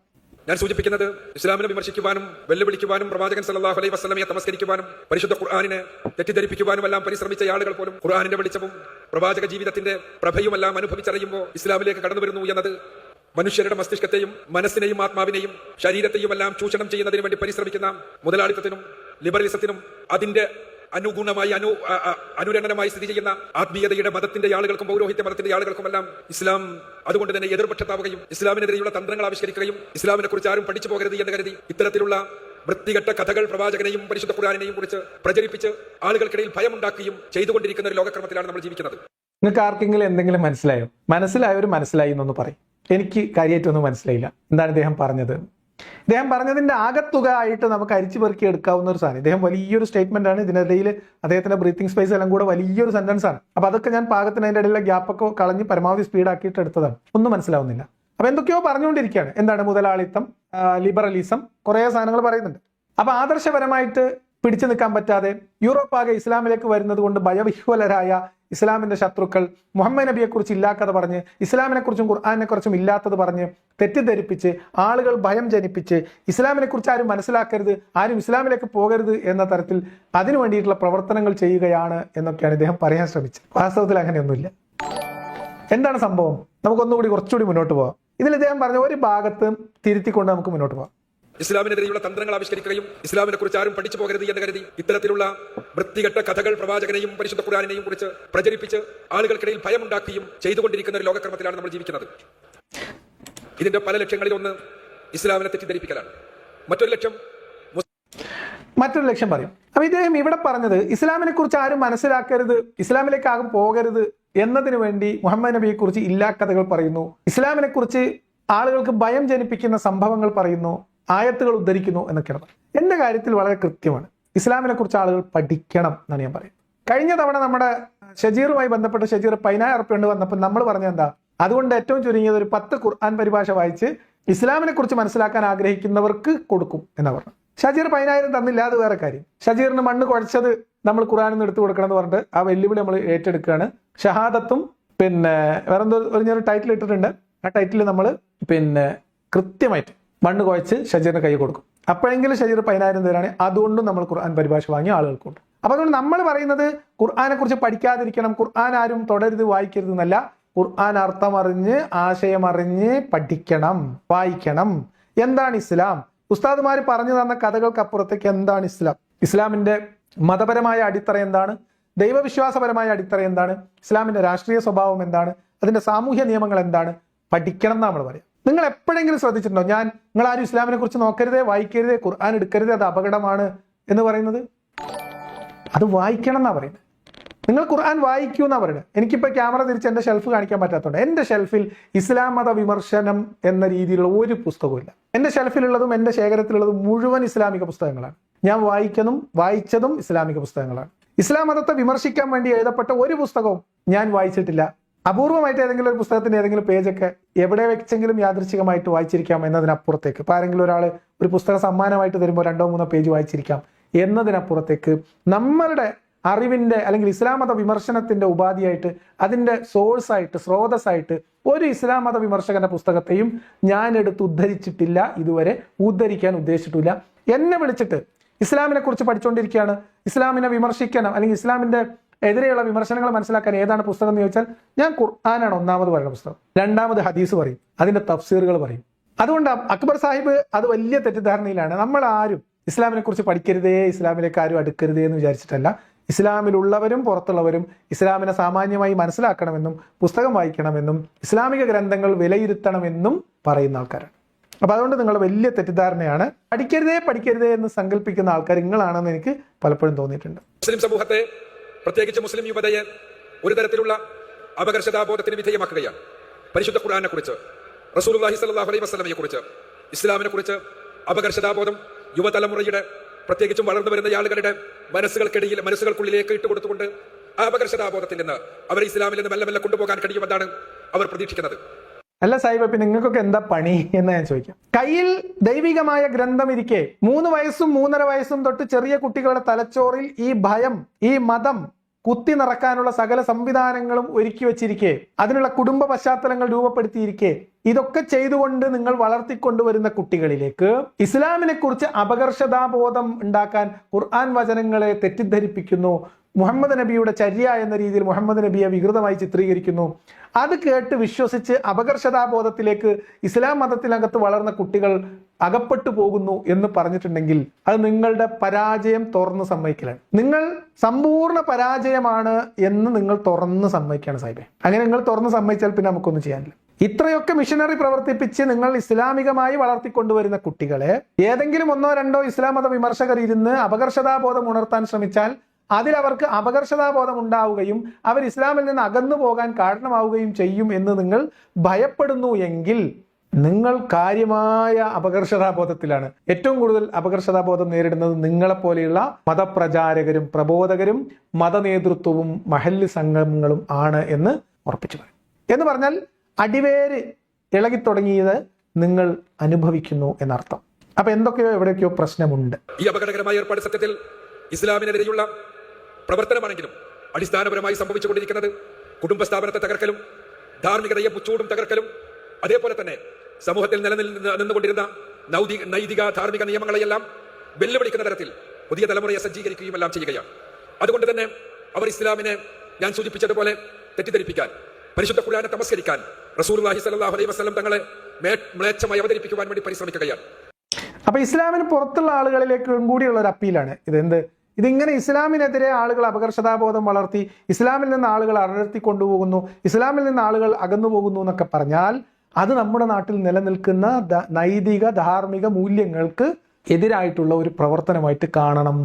ഞാൻ സൂചിപ്പിക്കുന്നത് ഇസ്ലാമിനെ വിമർശിക്കുവാനും വെല്ലുവിളിക്കുവാനും പ്രവാചകൻ സല്ലല്ലാഹു അലൈഹി വസല്ലമയെ തമസ്കരിക്കുവാനും പരിശുദ്ധ ഖുർആനിനെ തെറ്റിദ്ധരിപ്പിക്കുവാനും എല്ലാം പരിശ്രമിച്ച ആളുകൾ പോലും ഖുർആനിന്റെ വെളിച്ചവും പ്രവാചക ജീവിതത്തിന്റെ പ്രഭയുമെല്ലാം അനുഭവിച്ചറിയുമ്പോൾ ഇസ്ലാമിലേക്ക് കടന്നു വരുന്നു എന്നത് മനുഷ്യരുടെ മസ്തിഷ്കത്തെയും മനസ്സിനെയും ആത്മാവിനെയും ശരീരത്തെയും എല്ലാം ചൂഷണം ചെയ്യുന്നതിന് വേണ്ടി പരിശ്രമിക്കുന്ന മുതലാളിത്തത്തിനും ലിബറലിസത്തിനും അതിന്റെ അനുഗുണമായി അനുരണനമായി സ്ഥിതി ചെയ്യുന്ന ആത്മീയതയുടെ മതത്തിന്റെ ആളുകൾക്കും പൗരോഹിത്യ മതത്തിന്റെ ആളുകൾക്കുമെല്ലാം ഇസ്ലാം അതുകൊണ്ട് തന്നെ എതിർപക്ഷത്താവുകയും ഇസ്ലാമിനെതിരെയുള്ള തന്ത്രങ്ങൾ ആവിഷ്കരിക്കുകയും ഇസ്ലാമിനെ കുറിച്ച് ആരും പഠിച്ചു പോകരുത് എന്ന് കരുതി ഇത്തരത്തിലുള്ള വൃത്തികെട്ട കഥകൾ പ്രവാചകനെയും പരിശുദ്ധ ഖുർആനിനെയും കുറിച്ച് പ്രചരിപ്പിച്ച് ആളുകൾക്കിടയിൽ ഭയമുണ്ടാക്കുകയും ചെയ്തുകൊണ്ടിരിക്കുന്ന ഒരു ലോകക്രമത്തിലാണ് നമ്മൾ ജീവിക്കുന്നത്. നിങ്ങൾക്ക് ആർക്കെങ്കിലും എന്തെങ്കിലും മനസ്സിലായോ? മനസ്സിലായവർ മനസ്സിലായി എന്നൊന്ന് പറയും. എനിക്ക് കാര്യമായിട്ടൊന്നും മനസ്സിലായില്ല എന്താണ് ഇദ്ദേഹം പറഞ്ഞത്. ഇദ്ദേഹം പറഞ്ഞതിന്റെ ആകത്തുക ആയിട്ട് നമുക്ക് അരിച്ചു പെറുക്കി എടുക്കാവുന്ന ഒരു സാധനം. ഇദ്ദേഹം വലിയൊരു സ്റ്റേറ്റ്മെന്റ് ആണ്. ഇതിനിടയിൽ അദ്ദേഹത്തിന്റെ ബ്രീത്തിങ് സ്പേസ് എല്ലാം കൂടെ വലിയൊരു സെന്റൻസ് ആണ്. അപ്പൊ അതൊക്കെ ഞാൻ പാകത്തിന് അതിന്റെ ഇടയിലെ ഗ്യാപ്പൊക്കെ കളഞ്ഞ് പരമാവധി സ്പീഡാക്കിയിട്ട് എടുത്തതാണ്. ഒന്നും മനസ്സിലാവുന്നില്ല. അപ്പൊ എന്തൊക്കെയോ പറഞ്ഞുകൊണ്ടിരിക്കുകയാണ്. എന്താണ് മുതലാളിത്തം, ലിബറലിസം, കുറെ സാധനങ്ങൾ പറയുന്നുണ്ട്. അപ്പൊ ആദർശപരമായിട്ട് പിടിച്ചു നിൽക്കാൻ പറ്റാതെ യൂറോപ്പ് ആകെ ഇസ്ലാമിലേക്ക് വരുന്നത് കൊണ്ട് ഭയവിഹ്വലരായ ഇസ്ലാമിന്റെ ശത്രുക്കൾ മുഹമ്മദ് നബിയെ കുറിച്ച് ഇല്ലാത്തത് പറഞ്ഞ് ഇസ്ലാമിനെ കുറിച്ചും ഖുർആനെ കുറിച്ചും ഇല്ലാത്തത് പറഞ്ഞ് തെറ്റിദ്ധരിപ്പിച്ച് ആളുകൾ ഭയം ജനിപ്പിച്ച് ഇസ്ലാമിനെ കുറിച്ച് ആരും മനസ്സിലാക്കരുത്, ആരും ഇസ്ലാമിലേക്ക് പോകരുത് എന്ന തരത്തിൽ അതിനു വേണ്ടിയിട്ടുള്ള പ്രവർത്തനങ്ങൾ ചെയ്യുകയാണ് എന്നൊക്കെയാണ് ഇദ്ദേഹം പറയാൻ ശ്രമിച്ചത്. വാസ്തവത്തിൽ അങ്ങനെയൊന്നുമില്ല. എന്താണ് സംഭവം? നമുക്കൊന്നുകൂടി കുറച്ചുകൂടി മുന്നോട്ട് പോകാം. ഇതിൽ ഇദ്ദേഹം പറഞ്ഞ ഒരു ഭാഗത്ത് തിരുത്തിക്കൊണ്ട് നമുക്ക് മുന്നോട്ട് പോകാം. ഇസ്ലാമിനെതിരെയുള്ള തന്ത്രങ്ങൾ ആവിഷ്കരിക്കുകയും ഇസ്ലാമിനെ കുറിച്ച് ആരും പഠിച്ചു പോകരുത് എന്ന് കരുതി ഇത്തരത്തിലുള്ള വൃത്തികെട്ട കഥകൾ പ്രവാചകനെയും പരിശുദ്ധ ഖുർആനിനെയും കുറിച്ച് പ്രചരിപ്പിച്ച് ആളുകൾക്കിടയിൽ ഭയമുണ്ടാക്കുകയും ചെയ്തുകൊണ്ടിരിക്കുന്ന ഒരു ലോകക്രമത്തിലാണ് നമ്മൾ ജീവിക്കുന്നത്. ഇതിന്റെ പല ലക്ഷ്യങ്ങളിൽ ഒന്ന് ഇസ്ലാമിനെ തെറ്റിദ്ധരിപ്പിക്കലാണ്. മറ്റൊരു ലക്ഷ്യം പറയും. അപ്പൊ ഇദ്ദേഹം ഇവിടെ പറഞ്ഞത് ഇസ്ലാമിനെ കുറിച്ച് ആരും മനസ്സിലാക്കരുത്, ഇസ്ലാമിലേക്ക് ആകും പോകരുത് എന്നതിനു വേണ്ടി മുഹമ്മദ് നബിയെ കുറിച്ച് ഇല്ലാ കഥകൾ പറയുന്നു, ഇസ്ലാമിനെ കുറിച്ച് ആളുകൾക്ക് ഭയം ജനിപ്പിക്കുന്ന സംഭവങ്ങൾ പറയുന്നു, ആയത്തുകൾ ഉദ്ധരിക്കുന്നു എന്നൊക്കെയാണ്. എന്റെ കാര്യത്തിൽ വളരെ കൃത്യമാണ്. ഇസ്ലാമിനെ കുറിച്ച് ആളുകൾ പഠിക്കണം എന്നാണ് ഞാൻ പറയുന്നത്. കഴിഞ്ഞ തവണ നമ്മുടെ ഷജീറുമായി ബന്ധപ്പെട്ട് ഷജീർ 10,000 ഉറുപ്പിക കൊണ്ട് വന്നപ്പോൾ നമ്മൾ പറഞ്ഞ എന്താ, അതുകൊണ്ട് ഏറ്റവും ചുരുങ്ങിയത് ഒരു 10 ഖുർആൻ പരിഭാഷ വായിച്ച് ഇസ്ലാമിനെ കുറിച്ച് മനസ്സിലാക്കാൻ ആഗ്രഹിക്കുന്നവർക്ക് കൊടുക്കും എന്നാ പറഞ്ഞു. ഷജീർ 10,000 തന്നില്ല, അത് വേറെ കാര്യം. ഷജീറിന് മണ്ണ് കുഴച്ചത് നമ്മൾ ഖുർആനിൽ നിന്ന് എടുത്തു കൊടുക്കണം എന്ന് പറഞ്ഞിട്ട് ആ വെല്ലുവിളി നമ്മൾ ഏറ്റെടുക്കുകയാണ്. ഷഹാദത്തും പിന്നെ വേറെന്തോ ഒരു ടൈറ്റിൽ ഇട്ടിട്ടുണ്ട്. ആ ടൈറ്റിൽ നമ്മൾ കൃത്യമായിട്ട് മണ്ണ് കുഴച്ച് ഷജീറിന് കൈ കൊടുക്കും. അപ്പോഴെങ്കിലും ഷജീർ 10,000 തരാണ്. അതുകൊണ്ടും നമ്മൾ ഖുർആൻ പരിഭാഷ വാങ്ങിയ ആളുകൾക്കുണ്ട്. അപ്പൊ അതുകൊണ്ട് നമ്മൾ പറയുന്നത് ഖുർആനെ കുറിച്ച് പഠിക്കാതിരിക്കണം, ഖുർആൻ ആരും തുടരുത് വായിക്കരുത് എന്നല്ല. ഖുർആൻ അർത്ഥമറിഞ്ഞ് ആശയമറിഞ്ഞ് പഠിക്കണം, വായിക്കണം. എന്താണ് ഇസ്ലാം? ഉസ്താദുമാർ പറഞ്ഞു തന്ന കഥകൾക്കപ്പുറത്തേക്ക് എന്താണ് ഇസ്ലാം? ഇസ്ലാമിന്റെ മതപരമായ അടിത്തറ എന്താണ്? ദൈവവിശ്വാസപരമായ അടിത്തറ എന്താണ്? ഇസ്ലാമിന്റെ രാഷ്ട്രീയ സ്വഭാവം എന്താണ്? അതിന്റെ സാമൂഹ്യ നിയമങ്ങൾ എന്താണ്? പഠിക്കണം എന്നാണ് നമ്മൾ പറയാം. നിങ്ങൾ എപ്പോഴെങ്കിലും ശ്രദ്ധിച്ചിട്ടുണ്ടോ നിങ്ങൾ ആരും ഇസ്ലാമിനെ കുറിച്ച് നോക്കരുതേ, വായിക്കരുതേ, ഖുർആൻ എടുക്കരുതേ, അത് അപകടമാണ് എന്ന് പറയുന്നത്? അത് വായിക്കണം എന്നാ പറയുന്നത്. നിങ്ങൾ ഖുർആൻ വായിക്കൂ എന്നാ പറയുന്നത്. എനിക്കിപ്പോ ക്യാമറ തിരിച്ച് എന്റെ ഷെൽഫ് കാണിക്കാൻ പറ്റാത്തതുകൊണ്ട് എന്റെ ഷെൽഫിൽ ഇസ്ലാം മത വിമർശനം എന്ന രീതിയിലുള്ള ഒരു പുസ്തകവും ഇല്ല. എന്റെ ഷെൽഫിലുള്ളതും എന്റെ ശേഖരത്തിലുള്ളതും മുഴുവൻ ഇസ്ലാമിക പുസ്തകങ്ങളാണ്. ഞാൻ വായിച്ചതും ഇസ്ലാമിക പുസ്തകങ്ങളാണ്. ഇസ്ലാം മതത്തെ വിമർശിക്കാൻ വേണ്ടി എഴുതപ്പെട്ട ഒരു പുസ്തകവും ഞാൻ വായിച്ചിട്ടില്ല. അപൂർവമായിട്ട് ഏതെങ്കിലും ഒരു പുസ്തകത്തിന്റെ ഏതെങ്കിലും പേജൊക്കെ എവിടെ വെച്ചെങ്കിലും യാദൃച്ഛികമായിട്ട് വായിച്ചിരിക്കാം എന്നതിനപ്പുറത്തേക്ക്, ഇപ്പൊ ആരെങ്കിലും ഒരാൾ ഒരു പുസ്തകം സമ്മാനമായിട്ട് തരുമ്പോൾ 2-3 പേജ് വായിച്ചിരിക്കാം എന്നതിനപ്പുറത്തേക്ക് നമ്മളുടെ അറിവിന്റെ അല്ലെങ്കിൽ ഇസ്ലാം മത വിമർശനത്തിന്റെ ഉപാധിയായിട്ട് അതിന്റെ സോഴ്സായിട്ട് സ്രോതസ്സായിട്ട് ഒരു ഇസ്ലാം മത വിമർശകന്റെ പുസ്തകത്തെയും ഞാൻ എടുത്ത് ഉദ്ധരിച്ചിട്ടില്ല, ഇതുവരെ ഉദ്ധരിക്കാൻ ഉദ്ദേശിച്ചിട്ടില്ല. എന്നെ വിളിച്ചിട്ട് ഇസ്ലാമിനെ കുറിച്ച് പഠിച്ചുകൊണ്ടിരിക്കുകയാണ്, ഇസ്ലാമിനെ വിമർശിക്കണം അല്ലെങ്കിൽ ഇസ്ലാമിന്റെ എതിരെയുള്ള വിമർശനങ്ങൾ മനസ്സിലാക്കാൻ ഏതാണ് പുസ്തകം എന്ന് ചോദിച്ചാൽ ഞാൻ ഖുർആനാണ് ഒന്നാമത് പറയുന്ന പുസ്തകം, രണ്ടാമത് ഹദീസ് പറയും, അതിന്റെ തഫ്സീറുകൾ പറയും. അതുകൊണ്ട് അക്ബർ സാഹിബ് അത് വലിയ തെറ്റിദ്ധാരണയിലാണ്. നമ്മൾ ആരും ഇസ്ലാമിനെ കുറിച്ച് പഠിക്കരുതേ, ഇസ്ലാമിലേക്ക് ആരും അടുക്കരുതേ എന്ന് വിചാരിച്ചിട്ടല്ല. ഇസ്ലാമിലുള്ളവരും പുറത്തുള്ളവരും ഇസ്ലാമിനെ സാമാന്യമായി മനസ്സിലാക്കണമെന്നും പുസ്തകം വായിക്കണമെന്നും ഇസ്ലാമിക ഗ്രന്ഥങ്ങൾ വിലയിരുത്തണമെന്നും പറയുന്ന ആൾക്കാരാണ്. അപ്പൊ അതുകൊണ്ട് നിങ്ങൾ വലിയ തെറ്റിദ്ധാരണയാണ്. പഠിക്കരുതേ എന്ന് സങ്കല്പിക്കുന്ന ആൾക്കാർ നിങ്ങളാണെന്ന് എനിക്ക് പലപ്പോഴും തോന്നിയിട്ടുണ്ട്. മുസ്ലിം സമൂഹത്തെ, പ്രത്യേകിച്ച് മുസ്ലിം യുവതയെ ഒരു തരത്തിലുള്ള അപകർഷതാബോധത്തിന് വിധേയമാക്കുകയാണ്. പരിശുദ്ധ ഖുർആനെ കുറിച്ച്, റസൂലുള്ളാഹി സ്വല്ലല്ലാഹു അലൈഹി വസല്ലമയെ കുറിച്ച്, ഇസ്ലാമിനെ കുറിച്ച് അപകർഷതാബോധം യുവതലമുറയുടെ പ്രത്യേകിച്ചും വളർന്നു വരുന്ന ആളുകളുടെ മനസ്സുകൾക്കുള്ളിലേക്ക് ഇട്ടുകൊടുത്തുകൊണ്ട് ആ അപകർഷതാബോധത്തിൽ നിന്ന് അവരെ ഇസ്ലാമിൽ നിന്ന് മെല്ലെ മെല്ലെ കൊണ്ടുപോകാൻ കഴിയുമെന്നാണ് അവർ പ്രതീക്ഷിക്കുന്നത്. അല്ല സാഹിബ്, പിന്നെ നിങ്ങൾക്കൊക്കെ എന്താ പണി എന്ന് ഞാൻ ചോദിക്കാം. കയ്യിൽ ദൈവികമായ ഗ്രന്ഥം ഇരിക്കെ 3 വയസ്സും 3.5 വയസ്സും തൊട്ട് ചെറിയ കുട്ടികളുടെ തലച്ചോറിൽ ഈ ഭയം, ഈ മതം കുത്തി നിറക്കാനുള്ള സകല സംവിധാനങ്ങളും ഒരുക്കി വെച്ചിരിക്കെ, അതിനുള്ള കുടുംബ പശ്ചാത്തലങ്ങൾ രൂപപ്പെടുത്തിയിരിക്കെ, ഇതൊക്കെ ചെയ്തുകൊണ്ട് നിങ്ങൾ വളർത്തിക്കൊണ്ടുവരുന്ന കുട്ടികളിലേക്ക് ഇസ്ലാമിനെ കുറിച്ച് അപകർഷതാബോധം ഉണ്ടാക്കാൻ ഖുർആൻ വചനങ്ങളെ തെറ്റിദ്ധരിപ്പിക്കുന്നു, മുഹമ്മദ് നബിയുടെ ചര്യ എന്ന രീതിയിൽ മുഹമ്മദ് നബിയെ വികൃതമായി ചിത്രീകരിക്കുന്നു. അത് കേട്ട് വിശ്വസിച്ച് അപകർഷതാബോധത്തിലേക്ക് ഇസ്ലാം മതത്തിനകത്ത് വളർന്ന കുട്ടികൾ അകപ്പെട്ടു പോകുന്നു എന്ന് പറഞ്ഞിട്ടുണ്ടെങ്കിൽ അത് നിങ്ങളുടെ പരാജയം തുറന്ന് സമ്മതിക്കലാണ്. നിങ്ങൾ സമ്പൂർണ്ണ പരാജയമാണ് എന്ന് നിങ്ങൾ തുറന്ന് സമ്മതിക്കുകയാണ് സാഹിബേ. അങ്ങനെ നിങ്ങൾ തുറന്ന് സമ്മതിച്ചാൽ പിന്നെ നമുക്കൊന്നും ചെയ്യാനില്ല. ഇത്രയൊക്കെ മിഷനറി പ്രവർത്തിപ്പിച്ച് നിങ്ങൾ ഇസ്ലാമികമായി വളർത്തിക്കൊണ്ടുവരുന്ന കുട്ടികളെ ഏതെങ്കിലും ഒന്നോ രണ്ടോ ഇസ്ലാം മത വിമർശകർ ഇരുന്ന് അപകർഷതാബോധം ഉണർത്താൻ ശ്രമിച്ചാൽ അതിലവർക്ക് അപകർഷതാബോധം ഉണ്ടാവുകയും അവർ ഇസ്ലാമിൽ നിന്ന് അകന്നു പോകാൻ കാരണമാവുകയും ചെയ്യും എന്ന് നിങ്ങൾ ഭയപ്പെടുന്നു എങ്കിൽ നിങ്ങൾ കാര്യമായ അപകർഷതാബോധത്തിലാണ്. ഏറ്റവും കൂടുതൽ അപകർഷതാബോധം നേരിടുന്നത് നിങ്ങളെപ്പോലെയുള്ള മതപ്രചാരകരും പ്രബോധകരും മതനേതൃത്വവും മഹല്ല് സംഘങ്ങളും ആണ് എന്ന് ഉറപ്പിച്ചു പറയും. എന്ന് പറഞ്ഞാൽ അടിവേര് ഇളകിത്തുടങ്ങിയത് നിങ്ങൾ അനുഭവിക്കുന്നു എന്നർത്ഥം. അപ്പൊ എന്തൊക്കെയോ എവിടെയൊക്കെയോ പ്രശ്നമുണ്ട്. ഈ അപകടകരമായ ഏർപ്പാട് സത്യത്തിൽ ഇസ്ലാമിനെതിരെയുള്ള പ്രവർത്തനമാണെങ്കിലും അടിസ്ഥാനപരമായി സംഭവിച്ചുകൊണ്ടിരിക്കുന്നത് കുടുംബ സ്ഥാപനത്തെ തകർക്കലും ധാർമ്മികതയെ പുച്ചൂടും തകർക്കലും അതേപോലെ തന്നെ സമൂഹത്തിൽ നിന്നുകൊണ്ടിരുന്ന നൈതിക ധാർമ്മിക നിയമങ്ങളെയെല്ലാം വെല്ലുവിളിക്കുന്ന തരത്തിൽ പുതിയ തലമുറയെ സജ്ജീകരിക്കുകയും എല്ലാം ചെയ്യുകയാണ്. അതുകൊണ്ട് തന്നെ അവർ ഇസ്ലാമിനെ ഞാൻ സൂചിപ്പിച്ചതുപോലെ തെറ്റിദ്ധരിപ്പിക്കാൻ, പരിശുദ്ധ ഖുർആനെ തമസ്കരിക്കാൻ റസൂലുള്ളാഹി സ്വല്ലല്ലാഹു അലൈഹി വസല്ലം തങ്ങളെ മ്ലേച്ഛമായി അവതരിപ്പിക്കുവാൻ വേണ്ടി പരിശ്രമിക്കുകയാണ്. അപ്പൊ ഇസ്ലാമിന് പുറത്തുള്ള ആളുകളിലേക്കും കൂടിയുള്ള ഒരു അപ്പീലാണ് ഇതിങ്ങനെ ഇസ്ലാമിനെതിരെ ആളുകൾ അപകർഷതാബോധം വളർത്തി ഇസ്ലാമിൽ നിന്ന് ആളുകൾ അടർത്തി കൊണ്ടുപോകുന്നു, ഇസ്ലാമിൽ നിന്ന് ആളുകൾ അകന്നു പോകുന്നു എന്നൊക്കെ പറഞ്ഞാൽ അത് നമ്മുടെ നാട്ടിൽ നിലനിൽക്കുന്ന നൈതിക ധാർമ്മിക മൂല്യങ്ങൾക്ക് എതിരായിട്ടുള്ള ഒരു പ്രവർത്തനമായിട്ട് കാണണം.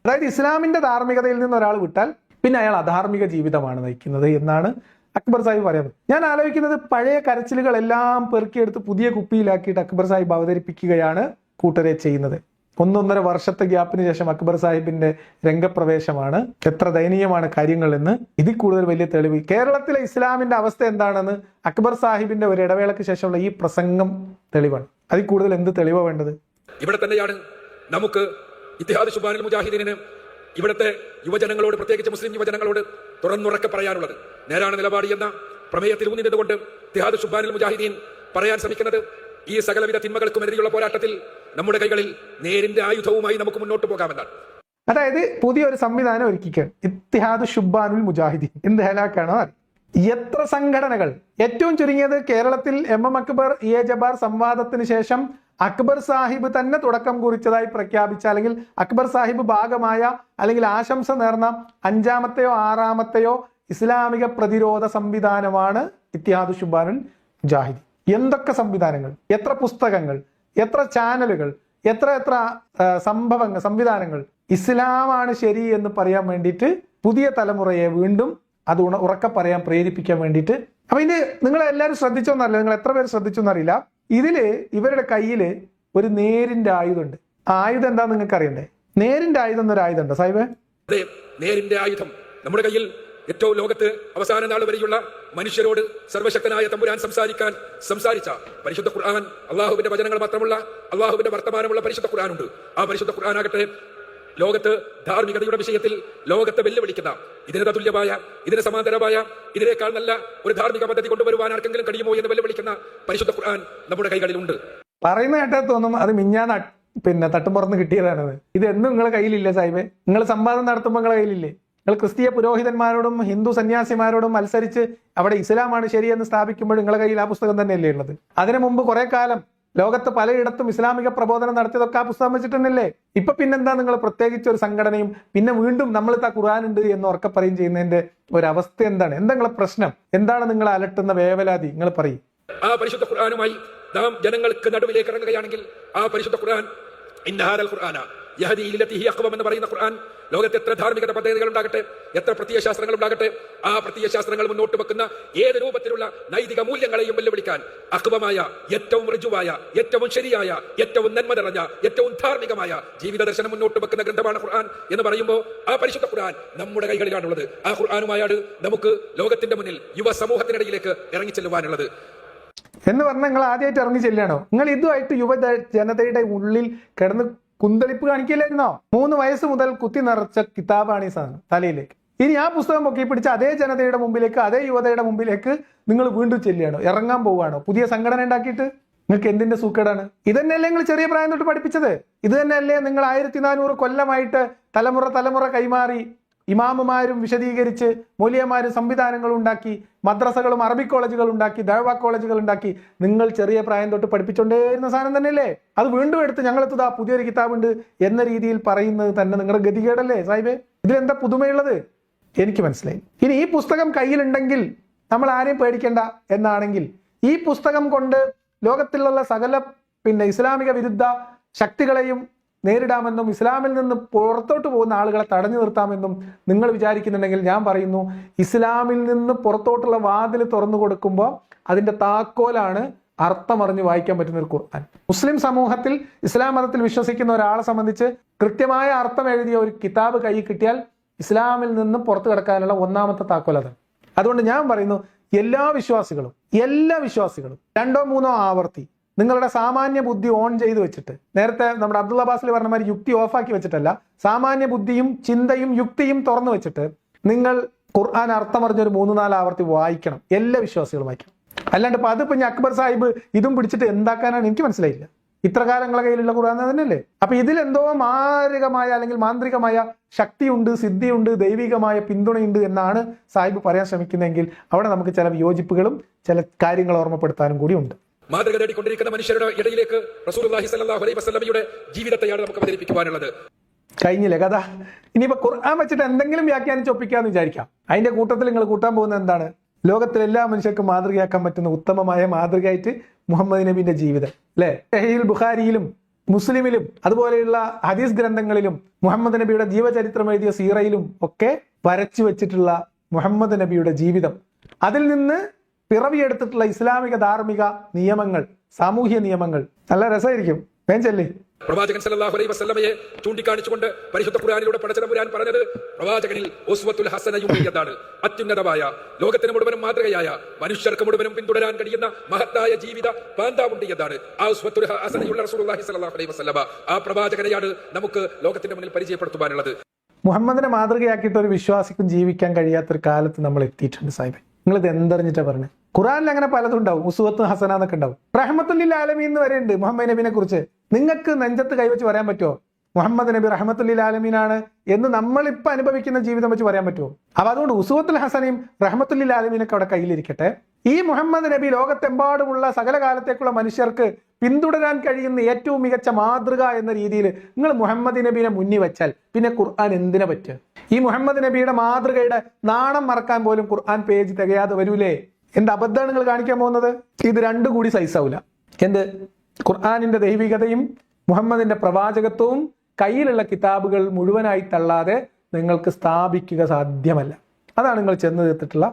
അതായത് ഇസ്ലാമിന്റെ ധാർമ്മികതയിൽ നിന്ന് ഒരാൾ വിട്ടാൽ പിന്നെ അയാൾ അധാർമിക ജീവിതമാണ് നയിക്കുന്നത് എന്നാണ് അക്ബർ സാഹിബ് പറയുന്നത്. ഞാൻ ആലോചിക്കുന്നത് പഴയ കരച്ചിലുകളെല്ലാം പെറുക്കിയെടുത്ത് പുതിയ കുപ്പിയിലാക്കിയിട്ട് അക്ബർ സാഹിബ് അവതരിപ്പിക്കുകയാണ് കൂട്ടരെ ചെയ്യുന്നത്. 1.5 വർഷത്തെ ഗ്യാപ്പിന് ശേഷം അക്ബർ സാഹിബിന്റെ രംഗപ്രവേശമാണ്. എത്ര ദയനീയമാണ് കാര്യങ്ങൾ എന്ന് ഇതിൽ കൂടുതൽ വലിയ തെളിവ് കേരളത്തിലെ ഇസ്ലാമിന്റെ അവസ്ഥ എന്താണെന്ന് അക്ബർ സാഹിബിന്റെ ഒരു ഇടവേളയ്ക്ക് ശേഷമുള്ള ഈ പ്രസംഗം തെളിവാണ്. അതിൽ കൂടുതൽ എന്ത് തെളിവാ വേണ്ടത്? ഇവിടെ തന്നെയാണ് നമുക്ക് ഇത്തിഹാദ് ശുബാനുൽ മുജാഹിദീനിന് ഇവിടുത്തെ യുവജനങ്ങളോട്, പ്രത്യേകിച്ച് മുസ്ലിം യുവജനങ്ങളോട് തുറന്നുറക്കെ പറയാനുള്ളത്. നേരാണ് നിലപാടി എന്ന പ്രമേയത്തിൽ ഊന്നിനിന്നുകൊണ്ട് ഇത്തിഹാദ് ശുബാനുൽ മുജാഹിദീൻ പറയാൻ ശ്രമിക്കുന്നത് ഈ സകലവിധ തിന്മകൾക്കുമെതിരെയുള്ള പോരാട്ടത്തിൽ നമ്മുടെ കൈകളിൽ നേരിന്റെ ആയുധവുമായി നമുക്ക് മുന്നോട്ട് പോകാമെന്നാണ്. അതായത് പുതിയൊരു സംവിധാനം ഒരുക്കിക്കാൻ ഇത്തിഹാദ് ശുബാനുൽ മുജാഹിദീൻ. എന്ത് ഹലാക്കാണോ? എത്ര സംഘടനകൾ! ഏറ്റവും ചുരുങ്ങിയത് കേരളത്തിൽ MM അക്ബർ EA ജബ്ബാർ സംവാദത്തിന് ശേഷം അക്ബർ സാഹിബ് തന്നെ തുടക്കം കുറിച്ചതായി പ്രഖ്യാപിച്ച, അല്ലെങ്കിൽ അക്ബർ സാഹിബ് ഭാഗമായ, അല്ലെങ്കിൽ ആശംസ നേർന്ന 5ാമത്തെയോ 6ാമത്തെയോ ഇസ്ലാമിക പ്രതിരോധ സംവിധാനമാണ് ഇത്തിഹാദ് ശുബാനുൽ മുജാഹിദീൻ. എന്തൊക്കെ സംവിധാനങ്ങൾ, എത്ര പുസ്തകങ്ങൾ, എത്ര ചാനലുകൾ, എത്ര സംവിധാനങ്ങൾ ഇസ്ലാമാണ് ശരി എന്ന് പറയാൻ വേണ്ടിയിട്ട് പുതിയ തലമുറയെ വീണ്ടും അത് ഉറക്കെ പറയാൻ പ്രേരിപ്പിക്കാൻ വേണ്ടിയിട്ട്. അപ്പൊ ഇത് നിങ്ങൾ എല്ലാവരും ശ്രദ്ധിച്ചോന്നറിയില്ല, നിങ്ങൾ എത്ര പേര് ശ്രദ്ധിച്ചോന്നറിയില്ല, ഇതില് ഇവരുടെ കയ്യില് ഒരു നേരിന്റെ ആയുധമുണ്ട്. ആ ആയുധം എന്താ നിങ്ങൾക്ക് അറിയണ്ടേ? നേരിന്റെ ആയുധം എന്നൊരു ആയുധമുണ്ട് സാഹിബേ. അതെ, നേരിന്റെ ആയുധം നമ്മുടെ കയ്യിൽ. ഏറ്റവും ലോകത്ത് അവസാന നാൾ വരെയുള്ള മനുഷ്യരോട് സർവശക്തനായ തമ്പുരാൻ സംസാരിച്ച പരിശുദ്ധ ഖുർആൻ, അള്ളാഹുവിന്റെ വചനങ്ങൾ മാത്രമുള്ള, അള്ളാഹുവിന്റെ വർത്തമാനമുള്ള പരിശുദ്ധ ഖുർആനുണ്ട്. ആ പരിശുദ്ധ ഖുർആനാകട്ടെ ലോകത്ത് ധാർമ്മികതയുടെ വിഷയത്തിൽ ലോകത്തെ വെല്ലുവിളിക്കുന്ന, ഇതിന് തുല്യമായ, ഇതിന് സമാന്തരമായ, ഇതിനേക്കാൾ നല്ല ഒരു ധാർമ്മിക പദ്ധതി കൊണ്ടുവരുവാൻ ആർക്കെങ്കിലും കഴിയുമോ എന്ന് വെല്ലുവിളിക്കുന്ന പരിശുദ്ധ ഖുർആൻ നമ്മുടെ കൈകളിലുണ്ട്. പറയുന്ന കേട്ടാൽ തോന്നും അത് മിഞ്ഞാന്ന് തട്ടുമ്പുറന്ന് കിട്ടിയതാണെന്ന്. ഇത് എന്നും നിങ്ങളെ കയ്യിലില്ലേ സാഹിബേ? നിങ്ങൾ സംവാദം നടത്തുമ്പോൾ നിങ്ങളെ കയ്യിലില്ലേ? നിങ്ങൾ ക്രിസ്തീയ പുരോഹിതന്മാരോടും ഹിന്ദു സന്യാസിമാരോടും മത്സരിച്ച് അവിടെ ഇസ്ലാമാണ് ശരിയെന്ന് സ്ഥാപിക്കുമ്പോൾ നിങ്ങളുടെ കയ്യിൽ ആ പുസ്തകം തന്നെയല്ലേ ഉള്ളത്? അതിനു മുമ്പ് കുറെ കാലം ലോകത്ത് പലയിടത്തും ഇസ്ലാമിക പ്രബോധനം നടത്തിയതൊക്കെ ആ പുസ്തകം വെച്ചിട്ടുണ്ടല്ലേ? ഇപ്പൊ പിന്നെന്താ നിങ്ങൾ പ്രത്യേകിച്ച് ഒരു സംഘടനയും പിന്നെ വീണ്ടും നമ്മൾ ഖുർആൻ ഉണ്ട് എന്ന് ഉറക്കെ പറയും ചെയ്യുന്നതിന്റെ ഒരവസ്ഥ എന്താണ്? എന്താ നിങ്ങളെ പ്രശ്നം? എന്താണ് നിങ്ങൾ അലട്ടുന്ന വേവലാതി? നിങ്ങൾ പറയും. ആ പരിശുദ്ധ ഖുർആനുമായി നാം ജനങ്ങൾക്ക് നടുവിലേക്ക് ഇറങ്ങുകയാണെങ്കിൽ ആ പരിശുദ്ധ ഖുർആൻ ഇന്നഹാദൽ ഖുർആന യഹ്ദി ഇല്ലതി ഹിയ അഖ്വം എന്ന് പറയുന്ന ഖുർആൻ ലോകത്തെ എത്ര ധാർമ്മികത പദ്ധതികൾ ഉണ്ടാകട്ടെ, എത്ര പ്രത്യയശാസ്ത്രങ്ങൾ ഉണ്ടാകട്ടെ, ആ പ്രത്യയശാസ്ത്രങ്ങൾ മുന്നോട്ട് വെക്കുന്ന ഏത് രൂപത്തിലുള്ള നൈതിക മൂല്യങ്ങളെയും വെല്ലുവിളിക്കാൻ അഖ്വമായ, ഏറ്റവും ഋജുവായ, ഏറ്റവും ശരിയായ, ഏറ്റവും നന്മ നിറഞ്ഞ, ഏറ്റവും ധാർമ്മികമായ ജീവിത ദർശനം മുന്നോട്ട് വെക്കുന്ന ഗ്രന്ഥമാണ് ഖുർആൻ എന്ന് പറയുമ്പോൾ ആ പരിശുദ്ധ ഖുർആൻ നമ്മുടെ കൈകളിലാണുള്ളത്. ആ ഖുർആനുമായാണ് നമുക്ക് ലോകത്തിന്റെ മുന്നിൽ യുവ സമൂഹത്തിനിടയിലേക്ക് ഇറങ്ങിച്ചെല്ലുവാനുള്ളത്. എന്ന് പറഞ്ഞാൽ നിങ്ങൾ ആദ്യമായിട്ട് ഇറങ്ങി ചെല്ലുകയാണോ? നിങ്ങൾ ഇതുമായിട്ട് യുവ ജനതയുടെ ഉള്ളിൽ കിടന്ന് കുന്തളിപ്പ് കാണിക്കില്ലായിരുന്നോ? 3 വയസ്സ് മുതൽ കുത്തി നിറച്ച കിതാബാണ് ഈ സാധനം തലയിലേക്ക്. ഇനി ആ പുസ്തകം പൊക്കി പിടിച്ച് അതേ ജനതയുടെ മുമ്പിലേക്ക്, അതേ യുവതയുടെ മുമ്പിലേക്ക് നിങ്ങൾ വീണ്ടും ചെല്ലുകയാണോ, ഇറങ്ങാൻ പോവുകയാണോ പുതിയ സംഘടന ഉണ്ടാക്കിയിട്ട്? നിങ്ങൾക്ക് എന്തിന്റെ സൂക്കേടാണ്? ഇതന്നെയല്ലേ നിങ്ങൾ ചെറിയ പ്രായം തൊട്ട് പഠിപ്പിച്ചത്? ഇത് തന്നെയല്ലേ നിങ്ങൾ 1400 കൊല്ലമായിട്ട് തലമുറ കൈമാറി ഇമാമുമാരും വിശദീകരിച്ച് മൗലിയമാരും സംവിധാനങ്ങൾ ഉണ്ടാക്കി, മദ്രസകളും അറബിക് കോളേജുകൾ ഉണ്ടാക്കി, ദഅ്വ കോളേജുകൾ ഉണ്ടാക്കി നിങ്ങൾ ചെറിയ പ്രായം തൊട്ട് പഠിപ്പിച്ചുകൊണ്ടേയിരുന്ന സാധനം തന്നെയല്ലേ? അത് വീണ്ടും എടുത്ത് ഞങ്ങളെത്തുതാ പുതിയൊരു കിതാബുണ്ട് എന്ന രീതിയിൽ പറയുന്നത് തന്നെ നിങ്ങളുടെ ഗതികേടല്ലേ സാഹിബേ? ഇതിലെന്താ പുതുമയുള്ളത്? എനിക്ക് മനസ്സിലായി. ഇനി ഈ പുസ്തകം കയ്യിലുണ്ടെങ്കിൽ നമ്മൾ ആരെയും പേടിക്കേണ്ട എന്നാണെങ്കിൽ, ഈ പുസ്തകം കൊണ്ട് ലോകത്തിലുള്ള സകല ഇസ്ലാമിക വിരുദ്ധ ശക്തികളെയും നേരിടാമെന്നും ഇസ്ലാമിൽ നിന്ന് പുറത്തോട്ട് പോകുന്ന ആളുകളെ തടഞ്ഞു നിർത്താമെന്നും നിങ്ങൾ വിചാരിക്കുന്നുണ്ടെങ്കിൽ ഞാൻ പറയുന്നു, ഇസ്ലാമിൽ നിന്ന് പുറത്തോട്ടുള്ള വാതിൽ തുറന്നു കൊടുക്കുമ്പോൾ അതിന്റെ താക്കോലാണ് അർത്ഥമറിഞ്ഞ് വായിക്കാൻ പറ്റുന്ന ഒരു ഖുർആൻ. മുസ്ലിം സമൂഹത്തിൽ ഇസ്ലാം മതത്തിൽ വിശ്വസിക്കുന്ന ഒരാളെ സംബന്ധിച്ച് കൃത്യമായ അർത്ഥം എഴുതിയ ഒരു കിതാബ് കയ്യിൽ കിട്ടിയാൽ ഇസ്ലാമിൽ നിന്ന് പുറത്തു കിടക്കാനുള്ള ഒന്നാമത്തെ താക്കോൽ അതാണ്. അതുകൊണ്ട് ഞാൻ പറയുന്നു, എല്ലാ വിശ്വാസികളും 2 or 3 ആവർത്തി നിങ്ങളുടെ സാമാന്യ ബുദ്ധി ഓൺ ചെയ്ത് വെച്ചിട്ട്, നേരത്തെ നമ്മുടെ അബ്ദുള്ള ബാസിൽ പറഞ്ഞ മാതിരി യുക്തി ഓഫാക്കി വെച്ചിട്ടല്ല, സാമാന്യ ബുദ്ധിയും ചിന്തയും യുക്തിയും തുറന്നു വെച്ചിട്ട് നിങ്ങൾ ഖുർആൻ അർത്ഥമറിഞ്ഞൊരു 3-4 ആവർത്തി വായിക്കണം. എല്ലാ വിശ്വാസികളും വായിക്കണം. അല്ലാണ്ട് ഇപ്പൊ അതിപ്പോ അക്ബർ സാഹിബ് ഇതും പിടിച്ചിട്ട് എന്താക്കാനാണ് എനിക്ക് മനസ്സിലായില്ല. ഇത്ര കാലങ്ങളെ കയ്യിലുള്ള ഖുർആൻ തന്നെയല്ലേ? അപ്പൊ ഇതിലെന്തോ മാരകമായ അല്ലെങ്കിൽ മാന്ത്രികമായ ശക്തിയുണ്ട്, സിദ്ധിയുണ്ട്, ദൈവികമായ പിന്തുണയുണ്ട് എന്നാണ് സാഹിബ് പറയാൻ ശ്രമിക്കുന്നതെങ്കിൽ അവിടെ നമുക്ക് ചില വിയോജിപ്പുകളും ചില കാര്യങ്ങൾ ഓർമ്മപ്പെടുത്താനും കൂടി ഉണ്ട്. മാതൃക നേടിക്കൊണ്ടിരിക്കുന്ന മനുഷ്യരുടെ ഇടയിലേക്ക് റസൂലുള്ളാഹി സ്വല്ലല്ലാഹു അലൈഹി വസല്ലമയുടെ ജീവിതത്തെയാണ് നമുക്ക് അവതരിപ്പിക്കുവാനുള്ളത്. കഴിഞ്ഞില്ലേ കഥ? ഇനിയിപ്പോ ഖുർആൻ വെച്ചിട്ട് എന്തെങ്കിലും വ്യാഖ്യാനിച്ച് ഒപ്പിക്കാന്ന് വിചാരിക്കാം. അതിന്റെ കൂട്ടത്തിൽ നിങ്ങൾ കൂട്ടാൻ പോകുന്നത് എന്താണ്? ലോകത്തിലെ എല്ലാ മനുഷ്യർക്കും മാതൃകയാക്കാൻ പറ്റുന്ന ഉത്തമമായ മാതൃകയായിട്ട് മുഹമ്മദ് നബിന്റെ ജീവിതം, അല്ലെ? സഹീഹുൽ ബുഖാരിയിലും മുസ്ലിമിലും അതുപോലെയുള്ള ഹദീസ് ഗ്രന്ഥങ്ങളിലും മുഹമ്മദ് നബിയുടെ ജീവചരിത്രം എഴുതിയ സീറയിലും ഒക്കെ വരച്ചു വെച്ചിട്ടുള്ള മുഹമ്മദ് നബിയുടെ ജീവിതം, അതിൽ നിന്ന് പിറവിയെടുത്തിട്ടുള്ള ഇസ്ലാമിക ധാർമ്മിക നിയമങ്ങൾ, സാമൂഹ്യ നിയമങ്ങൾ നല്ല രസമായിരിക്കും. വേഞ്ചല്ലേ പ്രവാചകൻ സല്ലല്ലാഹു അലൈഹി വസല്ലമയെ ചൂണ്ടിക്കാണിച്ചുകൊണ്ട് പരിശുദ്ധ ഖുർആനിലൂടെ പടച്ചതമ്പുരാൻ പറഞ്ഞത് പ്രവാചകനിൽ ഉസ്വത്തുൽ ഹസനയും എന്നതാണ്. അത്യുന്നതമായ, ലോകത്തിന് മുഴുവനും മാതൃകയായ, മനുഷ്യർക്ക് മുഴുവനും പിന്തുടരാൻ കഴിയുന്ന മഹത്തായ ജീവിത പാന്താവുണ്ട് എന്നതാണ്. ആ ഉസ്വത്തുൽ ഹസനയുള്ള റസൂലുള്ളാഹി സ്വല്ലല്ലാഹു അലൈഹി വസല്ലമ, ആ പ്രവാചകനെയാണ് നമുക്ക് ലോകത്തിന്റെ മുന്നിൽ പരിചയപ്പെടുത്തുവാനുള്ളത്. മുഹമ്മദിനെ മാതൃകയാക്കിയിട്ട് ഒരു വിശ്വാസിക്കും ജീവിക്കാൻ കഴിയാത്തൊരു കാലത്ത് നമ്മൾ എത്തിയിട്ടുണ്ട് സാഹിബ്. നിങ്ങൾ ഇത് എന്തറിഞ്ഞിട്ടാ പറഞ്ഞത്? ഖുറാനിൽ അങ്ങനെ പലതും ഉണ്ടാവും, ഉസ്വത്ത് ഹസന എന്നൊക്കെ ഉണ്ടാവും. റഹ്മത്തുല്ലിൽ ആലമീൻ എന്ന് വരെ ഉണ്ട് മുഹമ്മദ് നബിനെ കുറിച്ച്. നിങ്ങൾക്ക് നെഞ്ചത്ത് കൈവച്ച് പറയാൻ പറ്റുമോ മുഹമ്മദ് നബി റഹ്മത്തുല്ലിൽ ആലമീനാണ് എന്ന് നമ്മളിപ്പോ അനുഭവിക്കുന്ന ജീവിതം വെച്ച് പറയാൻ പറ്റുമോ? അപ്പൊ അതുകൊണ്ട് ഉസ്വത്തുൽ ഹസനയും റഹ്മത്തുല്ലിൽ ആലമീനൊക്കെ അവിടെ കയ്യിലിരിക്കട്ടെ. ഈ മുഹമ്മദ് നബി ലോകത്തെമ്പാടുമുള്ള സകല കാലത്തേക്കുള്ള മനുഷ്യർക്ക് പിന്തുടരാൻ കഴിയുന്ന ഏറ്റവും മികച്ച മാതൃക എന്ന രീതിയിൽ നിങ്ങൾ മുഹമ്മദ് നബിനെ മുന്നിൽ വെച്ചാൽ പിന്നെ ഖുർആൻ എന്തിനെ പറ്റുക? ഈ മുഹമ്മദ് നബിയുടെ മാതൃകയുടെ നാണം മറക്കാൻ പോലും ഖുർആൻ പേജ് തികയാതെ വരൂലേ? എന്ത് അബദ്ധമാണ് നിങ്ങൾ കാണിക്കാൻ പോകുന്നത്? ഇത് രണ്ടും കൂടി സൈസാവൂല. എന്ത്? ഖുർആനിന്റെ ദൈവികതയും മുഹമ്മദിന്റെ പ്രവാചകത്വവും കയ്യിലുള്ള കിതാബുകൾ മുഴുവനായി തള്ളാതെ നിങ്ങൾക്ക് സ്ഥാപിക്കുക സാധ്യമല്ല. അതാണ് നിങ്ങൾ ചെന്ന് തീർത്തിട്ടുള്ള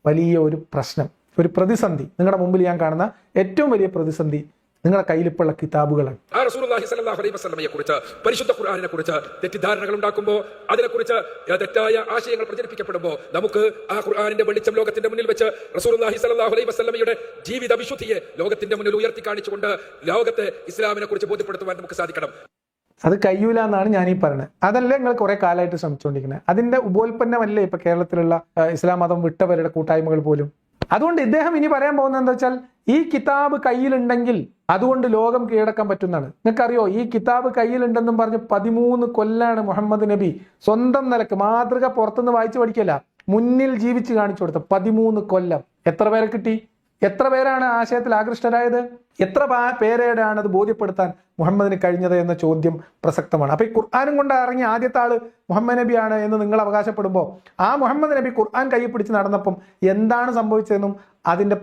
വലിയ ഒരു പ്രശ്നം, ഒരു പ്രതിസന്ധി. നിങ്ങളുടെ മുമ്പിൽ ഞാൻ കാണുന്ന ഏറ്റവും വലിയ പ്രതിസന്ധി നിങ്ങളുടെ കയ്യിലിപ്പുള്ള കിതാബുകളാണ്. ആ റസൂലുള്ളാഹി സ്വല്ലല്ലാഹു അലൈഹി വസല്ലമയെ കുറിച്ച്, പരിശുദ്ധ ഖുർആനിനെ കുറിച്ച് തെറ്റിദ്ധാരണകൾ ഉണ്ടാക്കുമ്പോൾ, അതിനെക്കുറിച്ച് തെറ്റായ ആശയങ്ങൾ പ്രചരിപ്പിക്കപ്പെടുമ്പോൾ നമുക്ക് ആ ഖുർആനിന്റെ വെളിച്ചം ലോകത്തിന്റെ മുന്നിൽ വെച്ച് റസൂലുള്ളാഹി സ്വല്ലല്ലാഹു അലൈഹി വസല്ലമയുടെ ജീവിത വിശുദ്ധിയെ ലോകത്തിന്റെ മുന്നിൽ ഉയർത്തി കാണിച്ചുകൊണ്ട് ലോകത്തെ ഇസ്ലാമിനെ കുറിച്ച് ബോധ്യപ്പെടുത്തുവാൻ നമുക്ക് സാധിക്കണം. അത് കഴിയൂല എന്നാണ് ഞാൻ ഈ പറയുന്നത്. അതല്ലേ നിങ്ങൾ കുറെ കാലമായിട്ട് ശ്രമിച്ചുകൊണ്ടിരിക്കുന്നത്. അതിന്റെ ഉപോൽപ്പന്നമല്ലേ ഇപ്പൊ കേരളത്തിലുള്ള ഇസ്ലാം മതം വിട്ടവരുടെ കൂട്ടായ്മകൾ പോലും. അതുകൊണ്ട് ഇദ്ദേഹം ഇനി പറയാൻ പോകുന്നത് എന്താ വെച്ചാൽ, ഈ കിതാബ് കയ്യിലുണ്ടെങ്കിൽ അതുകൊണ്ട് ലോകം കീഴടക്കാൻ പറ്റുന്നതാണ്. നിങ്ങൾക്കറിയോ, ഈ കിതാബ് കയ്യിലുണ്ടെന്നും പറഞ്ഞ് 13 കൊല്ലാണ് മുഹമ്മദ് നബി സ്വന്തം നിലക്ക് മാതൃക പുറത്തുനിന്ന് വായിച്ചു പഠിക്കല, മുന്നിൽ ജീവിച്ച് കാണിച്ചു കൊടുത്ത 13 കൊല്ലം. എത്ര പേരെ കിട്ടി? എത്ര പേരാണ് ആശയത്തിൽ ആകൃഷ്ടരായത്? എത്ര പേരെയാണ് അത് ബോധ്യപ്പെടുത്താൻ മുഹമ്മദിന് കഴിഞ്ഞത് എന്ന ചോദ്യം പ്രസക്തമാണ്. അപ്പൊ ഈ ഖുർആനും കൊണ്ട് ഇറങ്ങിയ ആദ്യത്തെ ആള് മുഹമ്മദ് നബിയാണ് എന്ന് നിങ്ങൾ അവകാശപ്പെടുമ്പോൾ, ആ മുഹമ്മദ് നബി ഖുർആൻ കൈ പിടിച്ച് നടന്നപ്പം എന്താണ് സംഭവിച്ചതെന്നും അതിന്റെ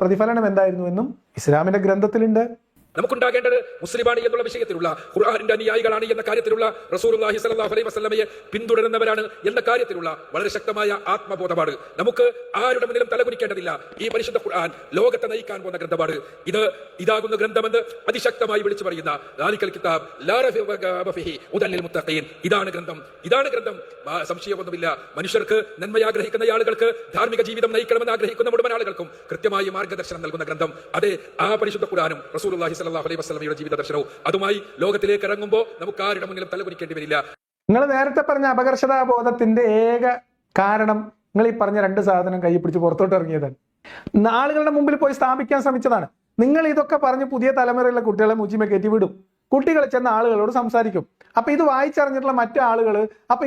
പ്രതിഫലനം എന്തായിരുന്നു എന്നും ഇസ്ലാമിന്റെ ഗ്രന്ഥത്തിലുണ്ട്. നമുക്കുണ്ടാകേണ്ടത് മുസ്ലിമാണ് എന്നുള്ള വിഷയത്തിലുള്ള, ഖുർആനിന്റെ അനുയായികളാണ് എന്ന കാര്യത്തിലുള്ള, റസൂലുള്ളാഹി സ്വല്ലല്ലാഹു അലൈഹി വസല്ലമയെ പിന്തുടരുന്നവരാണ് എന്ന കാര്യത്തിലുള്ള വളരെ ശക്തമായ ആത്മബോധമാണ്. നമുക്ക് ആരുടെ മുന്നിലും തലകുനിക്കേണ്ടതില്ല. ഈ പരിശുദ്ധ ഖുർആൻ ലോകത്തെ നയിക്കാൻ പോകുന്ന ഗ്രന്ഥമാണ്. ഇതാകുന്ന ഗ്രന്ഥമെന്ന് അതിശക്തമായി വിളിച്ചു പറയുന്ന ദാലിക്കൽ കിതാബ് ലാ റൈബ ഫീഹി ഹുദൽ ലിൽ മുത്തഖീൻ, ഇതാണ് ഗ്രന്ഥം. സംശയമൊന്നുമില്ല. മനുഷ്യർക്ക് നന്മ ആഗ്രഹിക്കുന്ന ആളുകൾക്ക്, ധാർമ്മിക ജീവിതം നയിക്കണമെന്ന് ആഗ്രഹിക്കുന്ന മുഴുവൻ ആളുകൾക്കും കൃത്യമായി മാർഗദർശനം നൽകുന്ന ഗ്രന്ഥം. അതെ, ആ പരിശുദ്ധ ഖുർആനും റസൂലുള്ളാഹി സ്വല്ലല്ലാഹു അലൈഹി വസല്ലമയുടെ ജീവിത ദർശനവും അതുമായി ലോകത്തിലേക്ക് ഇറങ്ങുമ്പോൾ നമുക്ക് ആരുടെ മുന്നിലും തലകുനിക്കേണ്ടി വരില്ല. നിങ്ങൾ നേരത്തെ പറഞ്ഞ അപകർഷതാബോധത്തിന്റെ ഏക കാരണം നിങ്ങൾ ഈ പറഞ്ഞ 2 സാധനം കൈ പിടിച്ച് പുറത്തോട്ട് ഇറങ്ങിയതാണ്. ആളുകളുടെ മുമ്പിൽ പോയി സ്ഥാപിക്കാൻ ശ്രമിച്ചതാണ്. നിങ്ങൾ ഇതൊക്കെ പറഞ്ഞ് പുതിയ തലമുറയിലെ കുട്ടികളെ മുച്ചിമ കയറ്റി വിടും. കുട്ടികൾ ചെന്ന ആളുകളോട് സംസാരിക്കും. അപ്പൊ ഇത് വായിച്ചറിഞ്ഞിട്ടുള്ള മറ്റു ആളുകൾ അപ്പൊ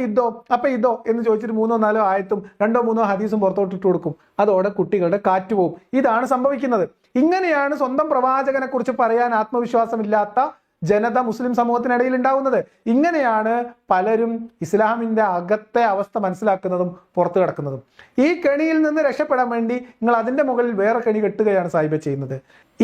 ഇതോ എന്ന് ചോദിച്ചിട്ട് 3 4 ആയത്തും 2 3 ഹദീസും പുറത്തോട്ടിട്ട് കൊടുക്കും. അതോടെ കുട്ടികളുടെ കാറ്റ് പോവും. ഇതാണ് സംഭവിക്കുന്നത്. ഇങ്ങനെയാണ് സ്വന്തം പ്രവാചകനെ കുറിച്ച് പറയാൻ ആത്മവിശ്വാസമില്ലാത്ത ജനത മുസ്ലിം സമൂഹത്തിനിടയിൽ ഉണ്ടാവുന്നത്. ഇങ്ങനെയാണ് പലരും ഇസ്ലാമിന്റെ അകത്തെ അവസ്ഥ മനസ്സിലാക്കുന്നതും പുറത്തു കിടക്കുന്നതും. ഈ കെണിയിൽ നിന്ന് രക്ഷപ്പെടാൻ വേണ്ടി നിങ്ങൾ അതിന്റെ മുകളിൽ വേറെ കെണി കെട്ടുകയാണ് സാഹിബ് ചെയ്യുന്നത്.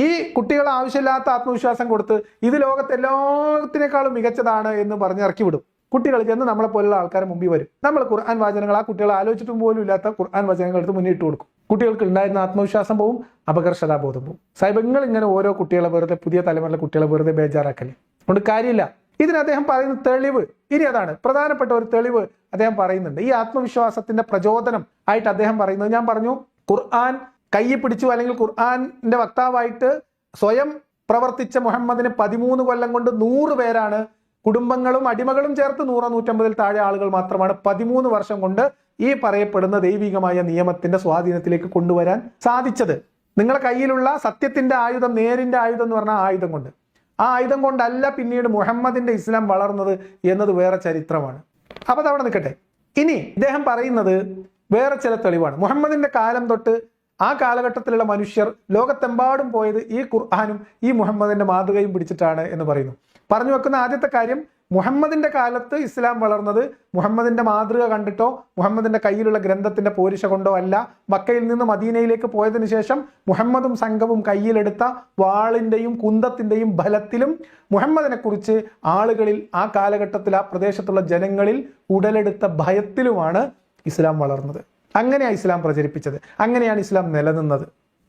ഈ കുട്ടികൾ ആവശ്യമില്ലാത്ത ആത്മവിശ്വാസം കൊടുത്ത് ഇത് ലോകത്തെ എല്ലാത്തിനേക്കാളും മികച്ചതാണ് എന്ന് പറഞ്ഞിറക്കി വിടും. കുട്ടികൾ ചെന്ന് നമ്മളെ പോലുള്ള ആൾക്കാരെ മുമ്പിൽ വരും. നമ്മൾ ഖുർആൻ വാചനങ്ങൾ ആ കുട്ടികൾ ആലോചിച്ചിട്ടും പോലും ഇല്ലാത്ത ഖുർആൻ വാചനങ്ങൾ എടുത്ത് മുന്നിട്ട് കൊടുക്കും. കുട്ടികൾക്ക് ഉണ്ടായിരുന്ന ആത്മവിശ്വാസം പോവും, അപകർഷതാബോധം പോവും. സാഹിബ് നിങ്ങൾ ഇങ്ങനെ ഓരോ കുട്ടികളെ വെറുതെ, പുതിയ തലമുറയിലെ കുട്ടികളെ വെറുതെ ബേജാറാക്കല്ലേ. അതുകൊണ്ട് കാര്യമില്ല. ഇതിന് അദ്ദേഹം പറയുന്ന തെളിവ് ഇനി അതാണ് പ്രധാനപ്പെട്ട ഒരു തെളിവ് അദ്ദേഹം പറയുന്നുണ്ട്. ഈ ആത്മവിശ്വാസത്തിന്റെ പ്രചോദനം ആയിട്ട് അദ്ദേഹം പറയുന്നത്, ഞാൻ പറഞ്ഞു ഖുർആൻ കൈ പിടിച്ചു അല്ലെങ്കിൽ ഖുർആന്റെ വക്താവായിട്ട് സ്വയം പ്രവർത്തിച്ച മുഹമ്മദിന് 13 കൊല്ലം കൊണ്ട് 100 പേരാണ്, കുടുംബങ്ങളും അടിമകളും ചേർത്ത് 100-150 താഴെ ആളുകൾ മാത്രമാണ് 13 വർഷം കൊണ്ട് ഈ പറയപ്പെടുന്ന ദൈവികമായ നിയമത്തിന്റെ സ്വാധീനത്തിലേക്ക് കൊണ്ടുവരാൻ സാധിച്ചത്. നിങ്ങളുടെ കയ്യിലുള്ള സത്യത്തിന്റെ ആയുധം, നേരിന്റെ ആയുധം എന്ന് പറഞ്ഞ ആയുധം കൊണ്ട്, ആ ആയുധം കൊണ്ടല്ല പിന്നീട് മുഹമ്മദിന്റെ ഇസ്ലാം വളർന്നത് എന്നത് വേറെ ചരിത്രമാണ്. അപ്പൊ അതവിടെ നിൽക്കട്ടെ. ഇനി ഇദ്ദേഹം പറയുന്നത് വേറെ ചില തെളിവാണ്. മുഹമ്മദിന്റെ കാലം തൊട്ട് ആ കാലഘട്ടത്തിലുള്ള മനുഷ്യർ ലോകത്തെമ്പാടും പോയത് ഈ ഖുർആനും ഈ മുഹമ്മദിന്റെ മാതൃകയും പിടിച്ചിട്ടാണ് എന്ന് പറയുന്നു. പറഞ്ഞു വെക്കുന്ന ആദ്യത്തെ കാര്യം, മുഹമ്മദിന്റെ കാലത്ത് ഇസ്ലാം വളർന്നത് മുഹമ്മദിന്റെ മാതൃക കണ്ടിട്ടോ മുഹമ്മദിന്റെ കയ്യിലുള്ള ഗ്രന്ഥത്തിന്റെ പോരിശ കൊണ്ടോ അല്ല. മക്കയിൽ നിന്ന് മദീനയിലേക്ക് പോയതിനു ശേഷം മുഹമ്മദും സംഘവും കയ്യിലെടുത്ത വാളിന്റെയും കുന്തത്തിന്റെയും ബലത്തിലും മുഹമ്മദിനെ കുറിച്ച് ആളുകളിൽ ആ കാലഘട്ടത്തിൽ ആ പ്രദേശത്തുള്ള ജനങ്ങളിൽ ഉടലെടുത്ത ഭയത്തിലുമാണ് ഇസ്ലാം വളർന്നത്. അങ്ങനെയാണ് ഇസ്ലാം പ്രചരിപ്പിച്ചത്, അങ്ങനെയാണ് ഇസ്ലാം നിലനിന്നത്.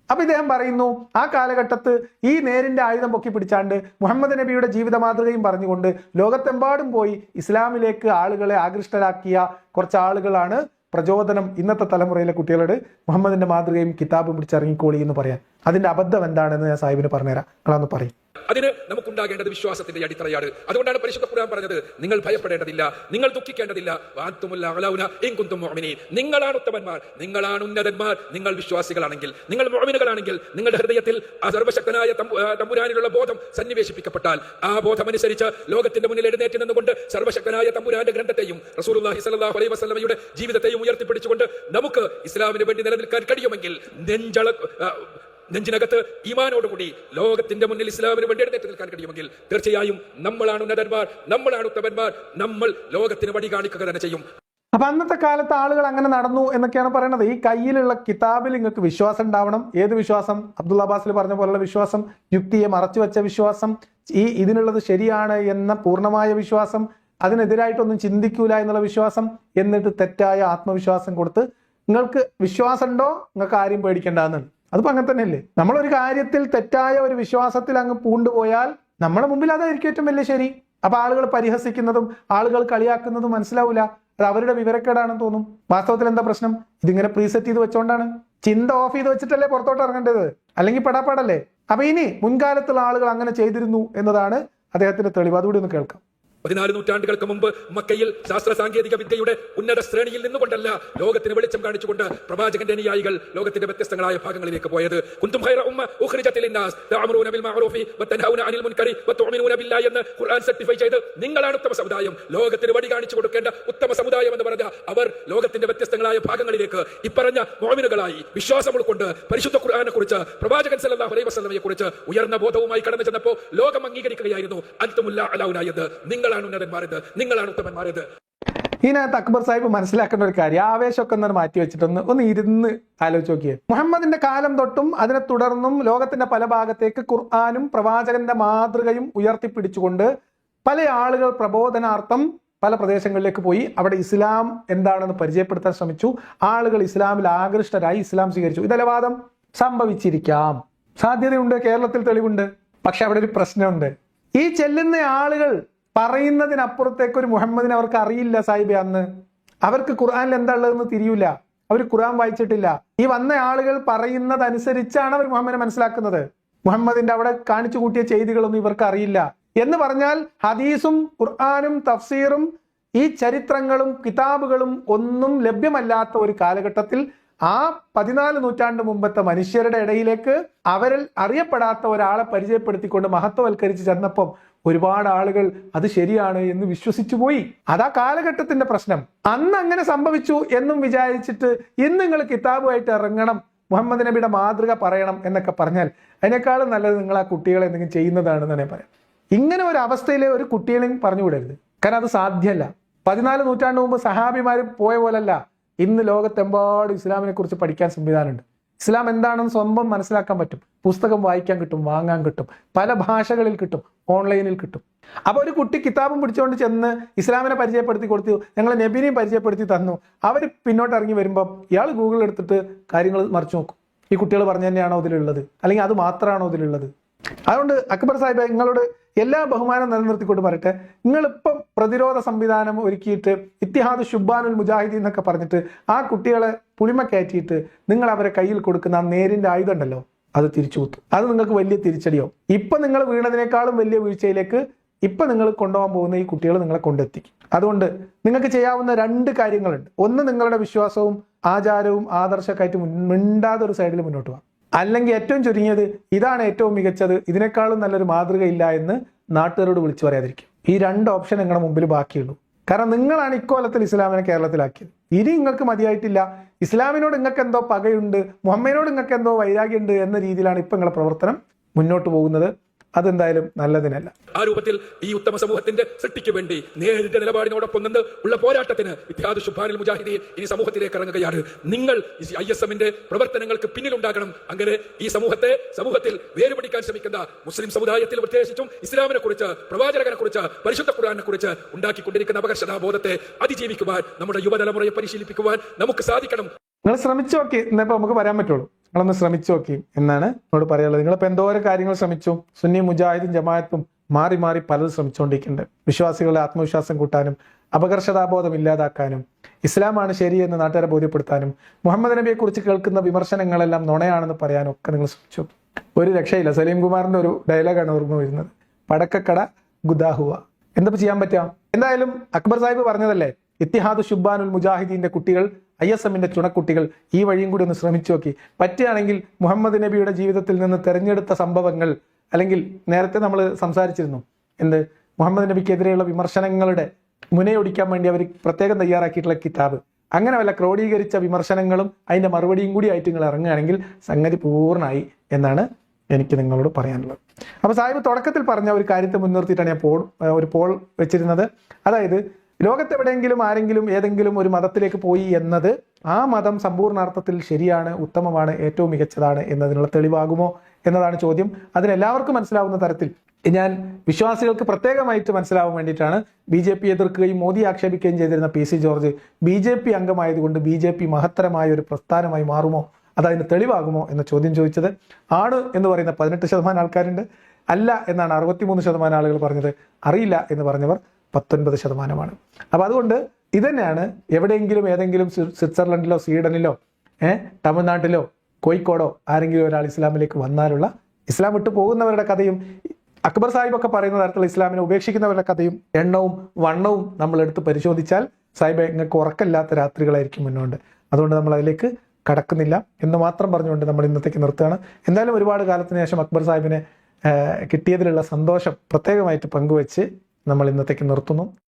അപ്പൊ ഇദ്ദേഹം പറയുന്നു, ആ കാലഘട്ടത്ത് ഈ നേരിന്റെ ആയുധം പൊക്കി പിടിച്ചാണ്ട് മുഹമ്മദ് നബിയുടെ ജീവിത മാതൃകയും പറഞ്ഞുകൊണ്ട് ലോകത്തെമ്പാടും പോയി ഇസ്ലാമിലേക്ക് ആളുകളെ ആകൃഷ്ടരാക്കിയ കുറച്ച് ആളുകളാണ് പ്രചോദനം ഇന്നത്തെ തലമുറയിലെ കുട്ടികളോട് മുഹമ്മദിന്റെ മാതൃകയും കിതാബും പിടിച്ചിറങ്ങിക്കോളി എന്ന് പറയാൻ. അതിന്റെ അബദ്ധം എന്താണെന്ന് ഞാൻ സാഹിബിന് പറഞ്ഞുതരാം, നിങ്ങളൊന്ന് പറയും. അതിന് നമുക്കുണ്ടാകേണ്ടത് വിശ്വാസത്തിന്റെ അടിത്തറയാണ്. അതുകൊണ്ടാണ് പരിശുദ്ധ ഖുർആൻ പറഞ്ഞത്, നിങ്ങൾ ഭയപ്പെടേണ്ടതില്ല, നിങ്ങൾ ദുഃഖിക്കേണ്ടതില്ല, നിങ്ങളാണ് ഉത്തമന്മാർ, നിങ്ങളാണ് ഉന്നതന്മാർ, നിങ്ങൾ വിശ്വാസികളാണെങ്കിൽ, നിങ്ങൾ മുഅ്മിനുകളാണെങ്കിൽ, നിങ്ങളുടെ ഹൃദയത്തിൽ ആ സർവശക്തനായ തമ്പുരാനിലുള്ള ബോധം സന്നിവേശിപ്പിക്കപ്പെട്ടാൽ ആ ബോധമനുസരിച്ച് ലോകത്തിന്റെ മുന്നിൽ എഴുന്നേറ്റ് നിന്നുകൊണ്ട് സർവശക്തനായ തമ്പുരാന്റെ ഗ്രന്ഥത്തെയും റസൂലുള്ളാഹി സ്വല്ലല്ലാഹു അലൈഹി വസല്ലമയുടെ ജീവിതത്തെയും ഉയർത്തിപ്പിടിച്ചുകൊണ്ട് നമുക്ക് ഇസ്ലാമിന് വേണ്ടി നിലനിൽക്കാൻ കഴിയുമെങ്കിൽ നെഞ്ചിനകത്ത് ഈമാനോടുകൂടി ലോകത്തിന്റെ മുന്നിൽ ഇസ്ലാമിന് വേണ്ടി എഴുന്നേറ്റ് നിൽക്കാൻ കഴിയുമെങ്കിൽ തീർച്ചയായും നമ്മളാണ് ഉന്നതന്മാർ, നമ്മളാണ് ഉത്തമന്മാർ, നമ്മൾ ലോകത്തിന് വഴി കാണിക്കുക തന്നെ ചെയ്യും. അപ്പൊ അന്നത്തെ കാലത്ത് ആളുകൾ അങ്ങനെ നടന്നു എന്നൊക്കെയാണ് പറയുന്നത്. ഈ കയ്യിലുള്ള കിതാബിൽ നിങ്ങൾക്ക് വിശ്വാസം ഉണ്ടാവണം. ഏത് വിശ്വാസം? അബ്ദുൽ അബ്ബാസിൽ പറഞ്ഞ പോലുള്ള വിശ്വാസം, യുക്തിയെ മറച്ചുവെച്ച വിശ്വാസം, ഇതിനുള്ളത് ശരിയാണ് എന്ന പൂർണ്ണമായ വിശ്വാസം, അതിനെതിരായിട്ടൊന്നും ചിന്തിക്കൂല എന്നുള്ള വിശ്വാസം, എന്നിട്ട് തെറ്റായ ആത്മവിശ്വാസം കൊടുത്ത് നിങ്ങൾക്ക് വിശ്വാസം ഉണ്ടോ, നിങ്ങൾക്ക് ആരെയും പേടിക്കേണ്ടെന്നാണ്. അതിപ്പോ അങ്ങനെ തന്നെയല്ലേ? നമ്മളൊരു കാര്യത്തിൽ തെറ്റായ ഒരു വിശ്വാസത്തിൽ അങ്ങ് പൂണ്ടുപോയാൽ നമ്മുടെ മുമ്പിൽ അതായിരിക്കും ഏറ്റവും വലിയ ശരി. അപ്പൊ ആളുകൾ പരിഹസിക്കുന്നതും ആളുകൾ കളിയാക്കുന്നതും മനസ്സിലാവൂല, അത് അവരുടെ വിവരക്കേടാണെന്ന് തോന്നും. വാസ്തവത്തിൽ എന്താ പ്രശ്നം? ഇതിങ്ങനെ പ്രീസെറ്റ് ചെയ്ത് വെച്ചോണ്ടാണ്. ചിന്ത ഓഫ് ചെയ്ത് വെച്ചിട്ടല്ലേ പുറത്തോട്ട് ഇറങ്ങേണ്ടത്, അല്ലെങ്കിൽ പെടാപ്പാടല്ലേ. അപ്പൊ ഇനി മുൻകാലത്തുള്ള ആളുകൾ അങ്ങനെ ചെയ്തിരുന്നു എന്നതാണ് അദ്ദേഹത്തിന്റെ തെളിവ്. അതുകൂടി ഒന്ന് കേൾക്കാം. 14 നൂറ്റാണ്ടുകൾക്ക് മുമ്പ് മക്കയിൽ ശാസ്ത്ര സാങ്കേതിക വിദ്യയുടെ ഉന്നത ശ്രേണിയിൽ നിന്നുകൊണ്ടല്ല ലോകത്തിന് വെളിച്ചം കാണിച്ചുകൊണ്ട് പ്രവാചകന്റെ അനുയായികൾ ലോകത്തിന്റെ വ്യത്യസ്തങ്ങളായ ഭാഗങ്ങളിലേക്ക് പോയത്. കുന്തും ഖൈറ ഉമ്മ ഉഖ്രിജത് ലിന്നാസ് തഅമുറൂന ബിൽ മഅറൂഫി വതൻഹൗന അനിൽ മുൻകരി വതുഅ്മിനൂന ബില്ലാഹി എന്ന് ഖുർആൻ സർട്ടിഫൈ ചെയ്ത് നിങ്ങളാണ് ഉത്തമ സമുദായം, ലോകത്തിന് വഴി കാണിച്ചു കൊടുക്കേണ്ട ഉത്തമ സമുദായം എന്ന് പറഞ്ഞ അവർ ലോകത്തിന്റെ വ്യത്യസ്തങ്ങളായ ഭാഗങ്ങളിലേക്ക് ഇപ്പറഞ്ഞ മുഅ്മിനുകളായി വിശ്വാസം ഉൾക്കൊണ്ട് പരിശുദ്ധ ഖുർആനെ കുറിച്ച് പ്രവാചകൻ സല്ലല്ലാഹു അലൈഹി വസല്ലമയെ കുറിച്ച് ഉയർന്ന ബോധവുമായി കടന്നു ചെന്നപ്പോൾ ലോകം അംഗീകരിക്കുകയായിരുന്നു അൻതുമുല്ല അലൗനായത്, നിങ്ങളാണ് ഉന്നതന്മാരത്, നിങ്ങളാണ് ഉത്തമന്മാരത്. ഇതിനകത്ത് അക്ബർ സാഹിബ് മനസ്സിലാക്കേണ്ട ഒരു കാര്യം, ആവേശമൊക്കെ ഒന്ന് മാറ്റി വെച്ചിട്ട് ഒന്ന് ഇരുന്ന് ആലോചിച്ച് നോക്കിയേ. മുഹമ്മദിന്റെ കാലം തൊട്ടും അതിനെ തുടർന്നും ലോകത്തിന്റെ പല ഭാഗത്തേക്ക് ഖുർആനും പ്രവാചകന്റെ മാതൃകയും ഉയർത്തിപ്പിടിച്ചുകൊണ്ട് പല ആളുകൾ പ്രബോധനാർത്ഥം പല പ്രദേശങ്ങളിലേക്ക് പോയി അവിടെ ഇസ്ലാം എന്താണെന്ന് പരിചയപ്പെടുത്താൻ ശ്രമിച്ചു. ആളുകൾ ഇസ്ലാമിൽ ആകൃഷ്ടരായി ഇസ്ലാം സ്വീകരിച്ചു. ഇതല്ല വാദം? സംഭവിച്ചിരിക്കാം, സാധ്യതയുണ്ട്, കേരളത്തിൽ തെളിവുണ്ട്. പക്ഷെ അവിടെ ഒരു പ്രശ്നമുണ്ട്. ഈ ചെല്ലുന്ന ആളുകൾ പറയുന്നതിനപ്പുറത്തേക്ക് ഒരു മുഹമ്മദിനെ അവർക്ക് അറിയില്ല സാഹിബെ. അന്ന് അവർക്ക് ഖുർആനിൽ എന്താ ഉള്ളതെന്ന് തിരിയൂല, അവർ ഖുർആൻ വായിച്ചിട്ടില്ല. ഈ വന്ന ആളുകൾ പറയുന്നതനുസരിച്ചാണ് അവർ മുഹമ്മദിനെ മനസ്സിലാക്കുന്നത്. മുഹമ്മദിന്റെ അവിടെ കാണിച്ചു കൂട്ടിയ ചെയ്തികളൊന്നും ഇവർക്ക് അറിയില്ല. എന്ന് പറഞ്ഞാൽ ഹദീസും ഖുർആനും തഫ്സീറും ഈ ചരിത്രങ്ങളും കിതാബുകളും ഒന്നും ലഭ്യമല്ലാത്ത ഒരു കാലഘട്ടത്തിൽ ആ 14 നൂറ്റാണ്ട് മുമ്പത്തെ മനുഷ്യരുടെ ഇടയിലേക്ക് അവരിൽ അറിയപ്പെടാത്ത ഒരാളെ പരിചയപ്പെടുത്തിക്കൊണ്ട് മഹത്വവൽക്കരിച്ച് ചെന്നപ്പം ഒരുപാട് ആളുകൾ അത് ശരിയാണ് എന്ന് വിശ്വസിച്ചു പോയി. അതാ കാലഘട്ടത്തിന്റെ പ്രശ്നം. അന്ന് അങ്ങനെ സംഭവിച്ചു എന്നും വിചാരിച്ചിട്ട് ഇന്ന് നിങ്ങൾ കിതാബുമായിട്ട് ഇറങ്ങണം, മുഹമ്മദ് നബിയുടെ മാതൃക പറയണം എന്നൊക്കെ പറഞ്ഞാൽ അതിനേക്കാളും നല്ലത് നിങ്ങൾ ആ കുട്ടികളെ എന്തെങ്കിലും ചെയ്യുന്നതാണെന്ന് ഞാൻ പറയാം. ഇങ്ങനെ ഒരു അവസ്ഥയിലെ ഒരു കുട്ടികളെയും പറഞ്ഞു വിടരുത്. കാരണം അത് സാധ്യമല്ല. 14 നൂറ്റാണ്ട് മുമ്പ് സഹാബിമാർ പോയ പോലല്ല ഇന്ന് ലോകത്തെമ്പാടും ഇസ്ലാമിനെ കുറിച്ച് പഠിക്കാൻ സംവിധാനമുണ്ട്. ഇസ്ലാം എന്താണെന്ന് സ്വന്തം മനസ്സിലാക്കാൻ പറ്റും. പുസ്തകം വായിക്കാൻ കിട്ടും, വാങ്ങാൻ കിട്ടും, പല ഭാഷകളിൽ കിട്ടും, ഓൺലൈനിൽ കിട്ടും. അപ്പൊ ഒരു കുട്ടി കിതാബും പിടിച്ചുകൊണ്ട് ചെന്ന് ഇസ്ലാമിനെ പരിചയപ്പെടുത്തി കൊടുത്തു, ഞങ്ങൾ നബിനെയും പരിചയപ്പെടുത്തി തന്നു. അവർ പിന്നോട്ട് ഇറങ്ങി വരുമ്പോൾ ഇയാൾ ഗൂഗിൾ എടുത്തിട്ട് കാര്യങ്ങൾ മറിച്ചു നോക്കും. ഈ കുട്ടികൾ പറഞ്ഞു തന്നെയാണോ ഇതിലുള്ളത്, അല്ലെങ്കിൽ അത് മാത്രമാണോ ഇതിലുള്ളത്? അതുകൊണ്ട് അക്ബർ സാഹിബ് നിങ്ങളോട് എല്ലാ ബഹുമാനം നിലനിർത്തിക്കൊണ്ട് പറയട്ടെ, നിങ്ങളിപ്പം പ്രതിരോധ സംവിധാനം ഒരുക്കിയിട്ട് ഇത്തിഹാദ് ശുബ്ബാനുൽ മുജാഹിദീൻ എന്നൊക്കെ പറഞ്ഞിട്ട് ആ കുട്ടികളെ പുളിമ കയറ്റിയിട്ട് നിങ്ങൾ അവരെ കയ്യിൽ കൊടുക്കുന്ന ആ നേരിന്റെ ആയുധം ഉണ്ടല്ലോ, അത് തിരിച്ചു കുത്തും. അത് നിങ്ങൾക്ക് വലിയ തിരിച്ചടിയാവും. ഇപ്പൊ നിങ്ങൾ വീണതിനേക്കാളും വലിയ വീഴ്ചയിലേക്ക് ഇപ്പൊ നിങ്ങൾ കൊണ്ടുപോകാൻ പോകുന്ന ഈ കുട്ടികൾ നിങ്ങളെ കൊണ്ടെത്തിക്കും. അതുകൊണ്ട് നിങ്ങൾക്ക് ചെയ്യാവുന്ന 2 കാര്യങ്ങളുണ്ട്. ഒന്ന്, നിങ്ങളുടെ വിശ്വാസവും ആചാരവും ആദർശമൊക്കെയായിട്ട് മിണ്ടാതെ ഒരു സൈഡിൽ മുന്നോട്ട് പോകാം. അല്ലെങ്കിൽ ഏറ്റവും ചുരുങ്ങിയത് ഇതാണ് ഏറ്റവും മികച്ചത്, ഇതിനേക്കാളും നല്ലൊരു മാതൃകയില്ല എന്ന് നാട്ടുകാരോട് വിളിച്ചു പറയാതിരിക്കും. ഈ 2 ഓപ്ഷൻ നിങ്ങളുടെ മുമ്പിൽ ബാക്കിയുള്ളൂ. കാരണം നിങ്ങളാണ് ഇക്കൊല്ലത്തിൽ ഇസ്ലാമിനെ കേരളത്തിലാക്കിയത്. ഇനി നിങ്ങൾക്ക് മതിയായിട്ടില്ല, ഇസ്ലാമിനോട് നിങ്ങൾക്ക് എന്തോ പകയുണ്ട്, മുഹമ്മദിനോട് നിങ്ങൾക്ക് എന്തോ വൈരാഗ്യമുണ്ട് എന്ന രീതിയിലാണ് ഇപ്പൊ നിങ്ങളുടെ പ്രവർത്തനം മുന്നോട്ട് പോകുന്നത്. അതെന്തായാലും നല്ലതിനല്ല. ആ രൂപത്തിൽ ഈ ഉത്തമ സമൂഹത്തിന്റെ സൃഷ്ടിക്ക് വേണ്ടി നേരിട്ട നിലപാടിനോടൊപ്പം നിന്ന് ഉള്ള പോരാട്ടത്തിന് ഇത്തിഹാദ് ശുബ്ബാനുൽ മുജാഹിദീൻ ഇനി സമൂഹത്തിലേക്ക് ഇറങ്ങുകയാണ്. നിങ്ങൾ ISMന്റെ പ്രവർത്തനങ്ങൾക്ക് പിന്നിലുണ്ടാകണം. അങ്ങനെ ഈ സമൂഹത്തിൽ വേരുപിടിക്കാൻ ശ്രമിക്കുന്ന മുസ്ലിം സമുദായത്തിൽ പ്രത്യേകിച്ചും ഇസ്ലാമിനെ കുറിച്ച്, പ്രവാചകനെ കുറിച്ച്, പരിശുദ്ധ ഖുർആനെ കുറിച്ച് ഉണ്ടാക്കിക്കൊണ്ടിരിക്കുന്ന അപകർഷതാബോധത്തെ അതിജീവിക്കുവാൻ, നമ്മുടെ യുവതലമുറയെ പരിശീലിപ്പിക്കുവാൻ നമുക്ക് സാധിക്കണം. നിങ്ങൾ ശ്രമിച്ചു നോക്കി എന്നപ്പോ നമുക്ക് പറയാൻ പറ്റുള്ളൂ. നിങ്ങളൊന്ന് ശ്രമിച്ചു നോക്കി എന്നാണ് എന്നോട് പറയാനുള്ളത്. നിങ്ങളിപ്പോൾ എന്തോരം കാര്യങ്ങൾ ശ്രമിച്ചു. സുന്നി മുജാഹിദും ജമാഅത്തും മാറി മാറി പലതും ശ്രമിച്ചുകൊണ്ടിരിക്കുന്നുണ്ട്. വിശ്വാസികളുടെ ആത്മവിശ്വാസം കൂട്ടാനും അപകർഷതാബോധം ഇല്ലാതാക്കാനും ഇസ്ലാമാണ് ശരിയെന്ന് നാട്ടുകാരെ ബോധ്യപ്പെടുത്താനും മുഹമ്മദ് നബിയെ കുറിച്ച് കേൾക്കുന്ന വിമർശനങ്ങളെല്ലാം നുണയാണെന്ന് പറയാനും ഒക്കെ നിങ്ങൾ ശ്രമിച്ചു. ഒരു രക്ഷയില്ല. സലീം കുമാറിന്റെ ഒരു ഡയലോഗാണ് ഓർമ്മ വരുന്നത്, പടക്കക്കട ഗുദാഹുവ. എന്താ ചെയ്യാൻ പറ്റാം? എന്തായാലും അക്ബർ സാഹിബ് പറഞ്ഞതല്ലേ, ഇത്തിഹാദ് ശുബ്ബാനുൽ മുജാഹിദീന്റെ കുട്ടികൾ, ISMന്റെ ചുണക്കുട്ടികൾ ഈ വഴിയും കൂടി ഒന്ന് ശ്രമിച്ചു നോക്കി. പറ്റുകയാണെങ്കിൽ മുഹമ്മദ് നബിയുടെ ജീവിതത്തിൽ നിന്ന് തെരഞ്ഞെടുത്ത സംഭവങ്ങൾ, അല്ലെങ്കിൽ നേരത്തെ നമ്മൾ സംസാരിച്ചിരുന്നു മുഹമ്മദ് നബിക്കെതിരെയുള്ള വിമർശനങ്ങളുടെ മുനയൊടിക്കാൻ വേണ്ടി അവർ പ്രത്യേകം തയ്യാറാക്കിയിട്ടുള്ള കിതാബ്, അങ്ങനെ വല്ല ക്രോഡീകരിച്ച വിമർശനങ്ങളും അതിന്റെ മറുപടിയും കൂടി ആയിട്ട് നിങ്ങൾ ഇറങ്ങുകയാണെങ്കിൽ സംഗതി പൂർണ്ണമായി എന്നാണ് എനിക്ക് നിങ്ങളോട് പറയാനുള്ളത്. അപ്പൊ സാഹിബ് തുടക്കത്തിൽ പറഞ്ഞ ഒരു കാര്യത്തെ മുൻനിർത്തിയിട്ടാണ് ഞാൻ ഒരു പോൾ വെച്ചിരുന്നത്. അതായത് ലോകത്തെവിടെയെങ്കിലും ആരെങ്കിലും ഏതെങ്കിലും ഒരു മതത്തിലേക്ക് പോയി എന്നത് ആ മതം സമ്പൂർണ്ണാർത്ഥത്തിൽ ശരിയാണ്, ഉത്തമമാണ്, ഏറ്റവും മികച്ചതാണ് എന്നതിനുള്ള തെളിവാകുമോ എന്നതാണ് ചോദ്യം. അതിനെല്ലാവർക്കും മനസ്സിലാവുന്ന തരത്തിൽ ഞാൻ വിശ്വാസികൾക്ക് പ്രത്യേകമായിട്ട് മനസ്സിലാവാൻ വേണ്ടിയിട്ടാണ് BJP എതിർക്കുകയും മോദി ആക്ഷേപിക്കുകയും ചെയ്തിരുന്ന PC ജോർജ് BJP അംഗമായതുകൊണ്ട് BJP മഹത്തരമായ ഒരു പ്രസ്ഥാനമായി മാറുമോ, അതതിന് തെളിവാകുമോ എന്ന ചോദ്യം ചോദിച്ചത്. ആണ് എന്ന് പറയുന്ന 18% ആൾക്കാരുണ്ട്, അല്ല എന്നാണ് 63% ആളുകൾ പറഞ്ഞത്, അറിയില്ല എന്ന് പറഞ്ഞവർ 19%. അപ്പൊ അതുകൊണ്ട് ഇതന്നെയാണ് എവിടെയെങ്കിലും ഏതെങ്കിലും സ്വിറ്റ്സർലൻഡിലോ സ്വീഡനിലോ തമിഴ്നാട്ടിലോ കോഴിക്കോടോ ആരെങ്കിലും ഒരാൾ ഇസ്ലാമിലേക്ക് വന്നാലുള്ള ഇസ്ലാം വിട്ടു പോകുന്നവരുടെ കഥയും അക്ബർ സാഹിബ് ഒക്കെ പറയുന്ന തരത്തിലുള്ള ഇസ്ലാമിനെ ഉപേക്ഷിക്കുന്നവരുടെ കഥയും എണ്ണവും വണ്ണവും നമ്മൾ എടുത്ത് പരിശോധിച്ചാൽ സാഹിബ് നിങ്ങൾക്ക് ഉറക്കമില്ലാത്ത രാത്രികളായിരിക്കും മുന്നോട്ട്. അതുകൊണ്ട് നമ്മൾ അതിലേക്ക് കടക്കുന്നില്ല എന്ന് മാത്രം പറഞ്ഞുകൊണ്ട് നമ്മൾ ഇന്നത്തേക്ക് നിർത്തുകയാണ്. എന്തായാലും ഒരുപാട് കാലത്തിന് ശേഷം അക്ബർ സാഹിബിനെ കിട്ടിയതിലുള്ള സന്തോഷം പ്രത്യേകമായിട്ട് പങ്കുവെച്ച് നമ്മൾ ഇന്നത്തേക്ക് നിർത്തുന്നു.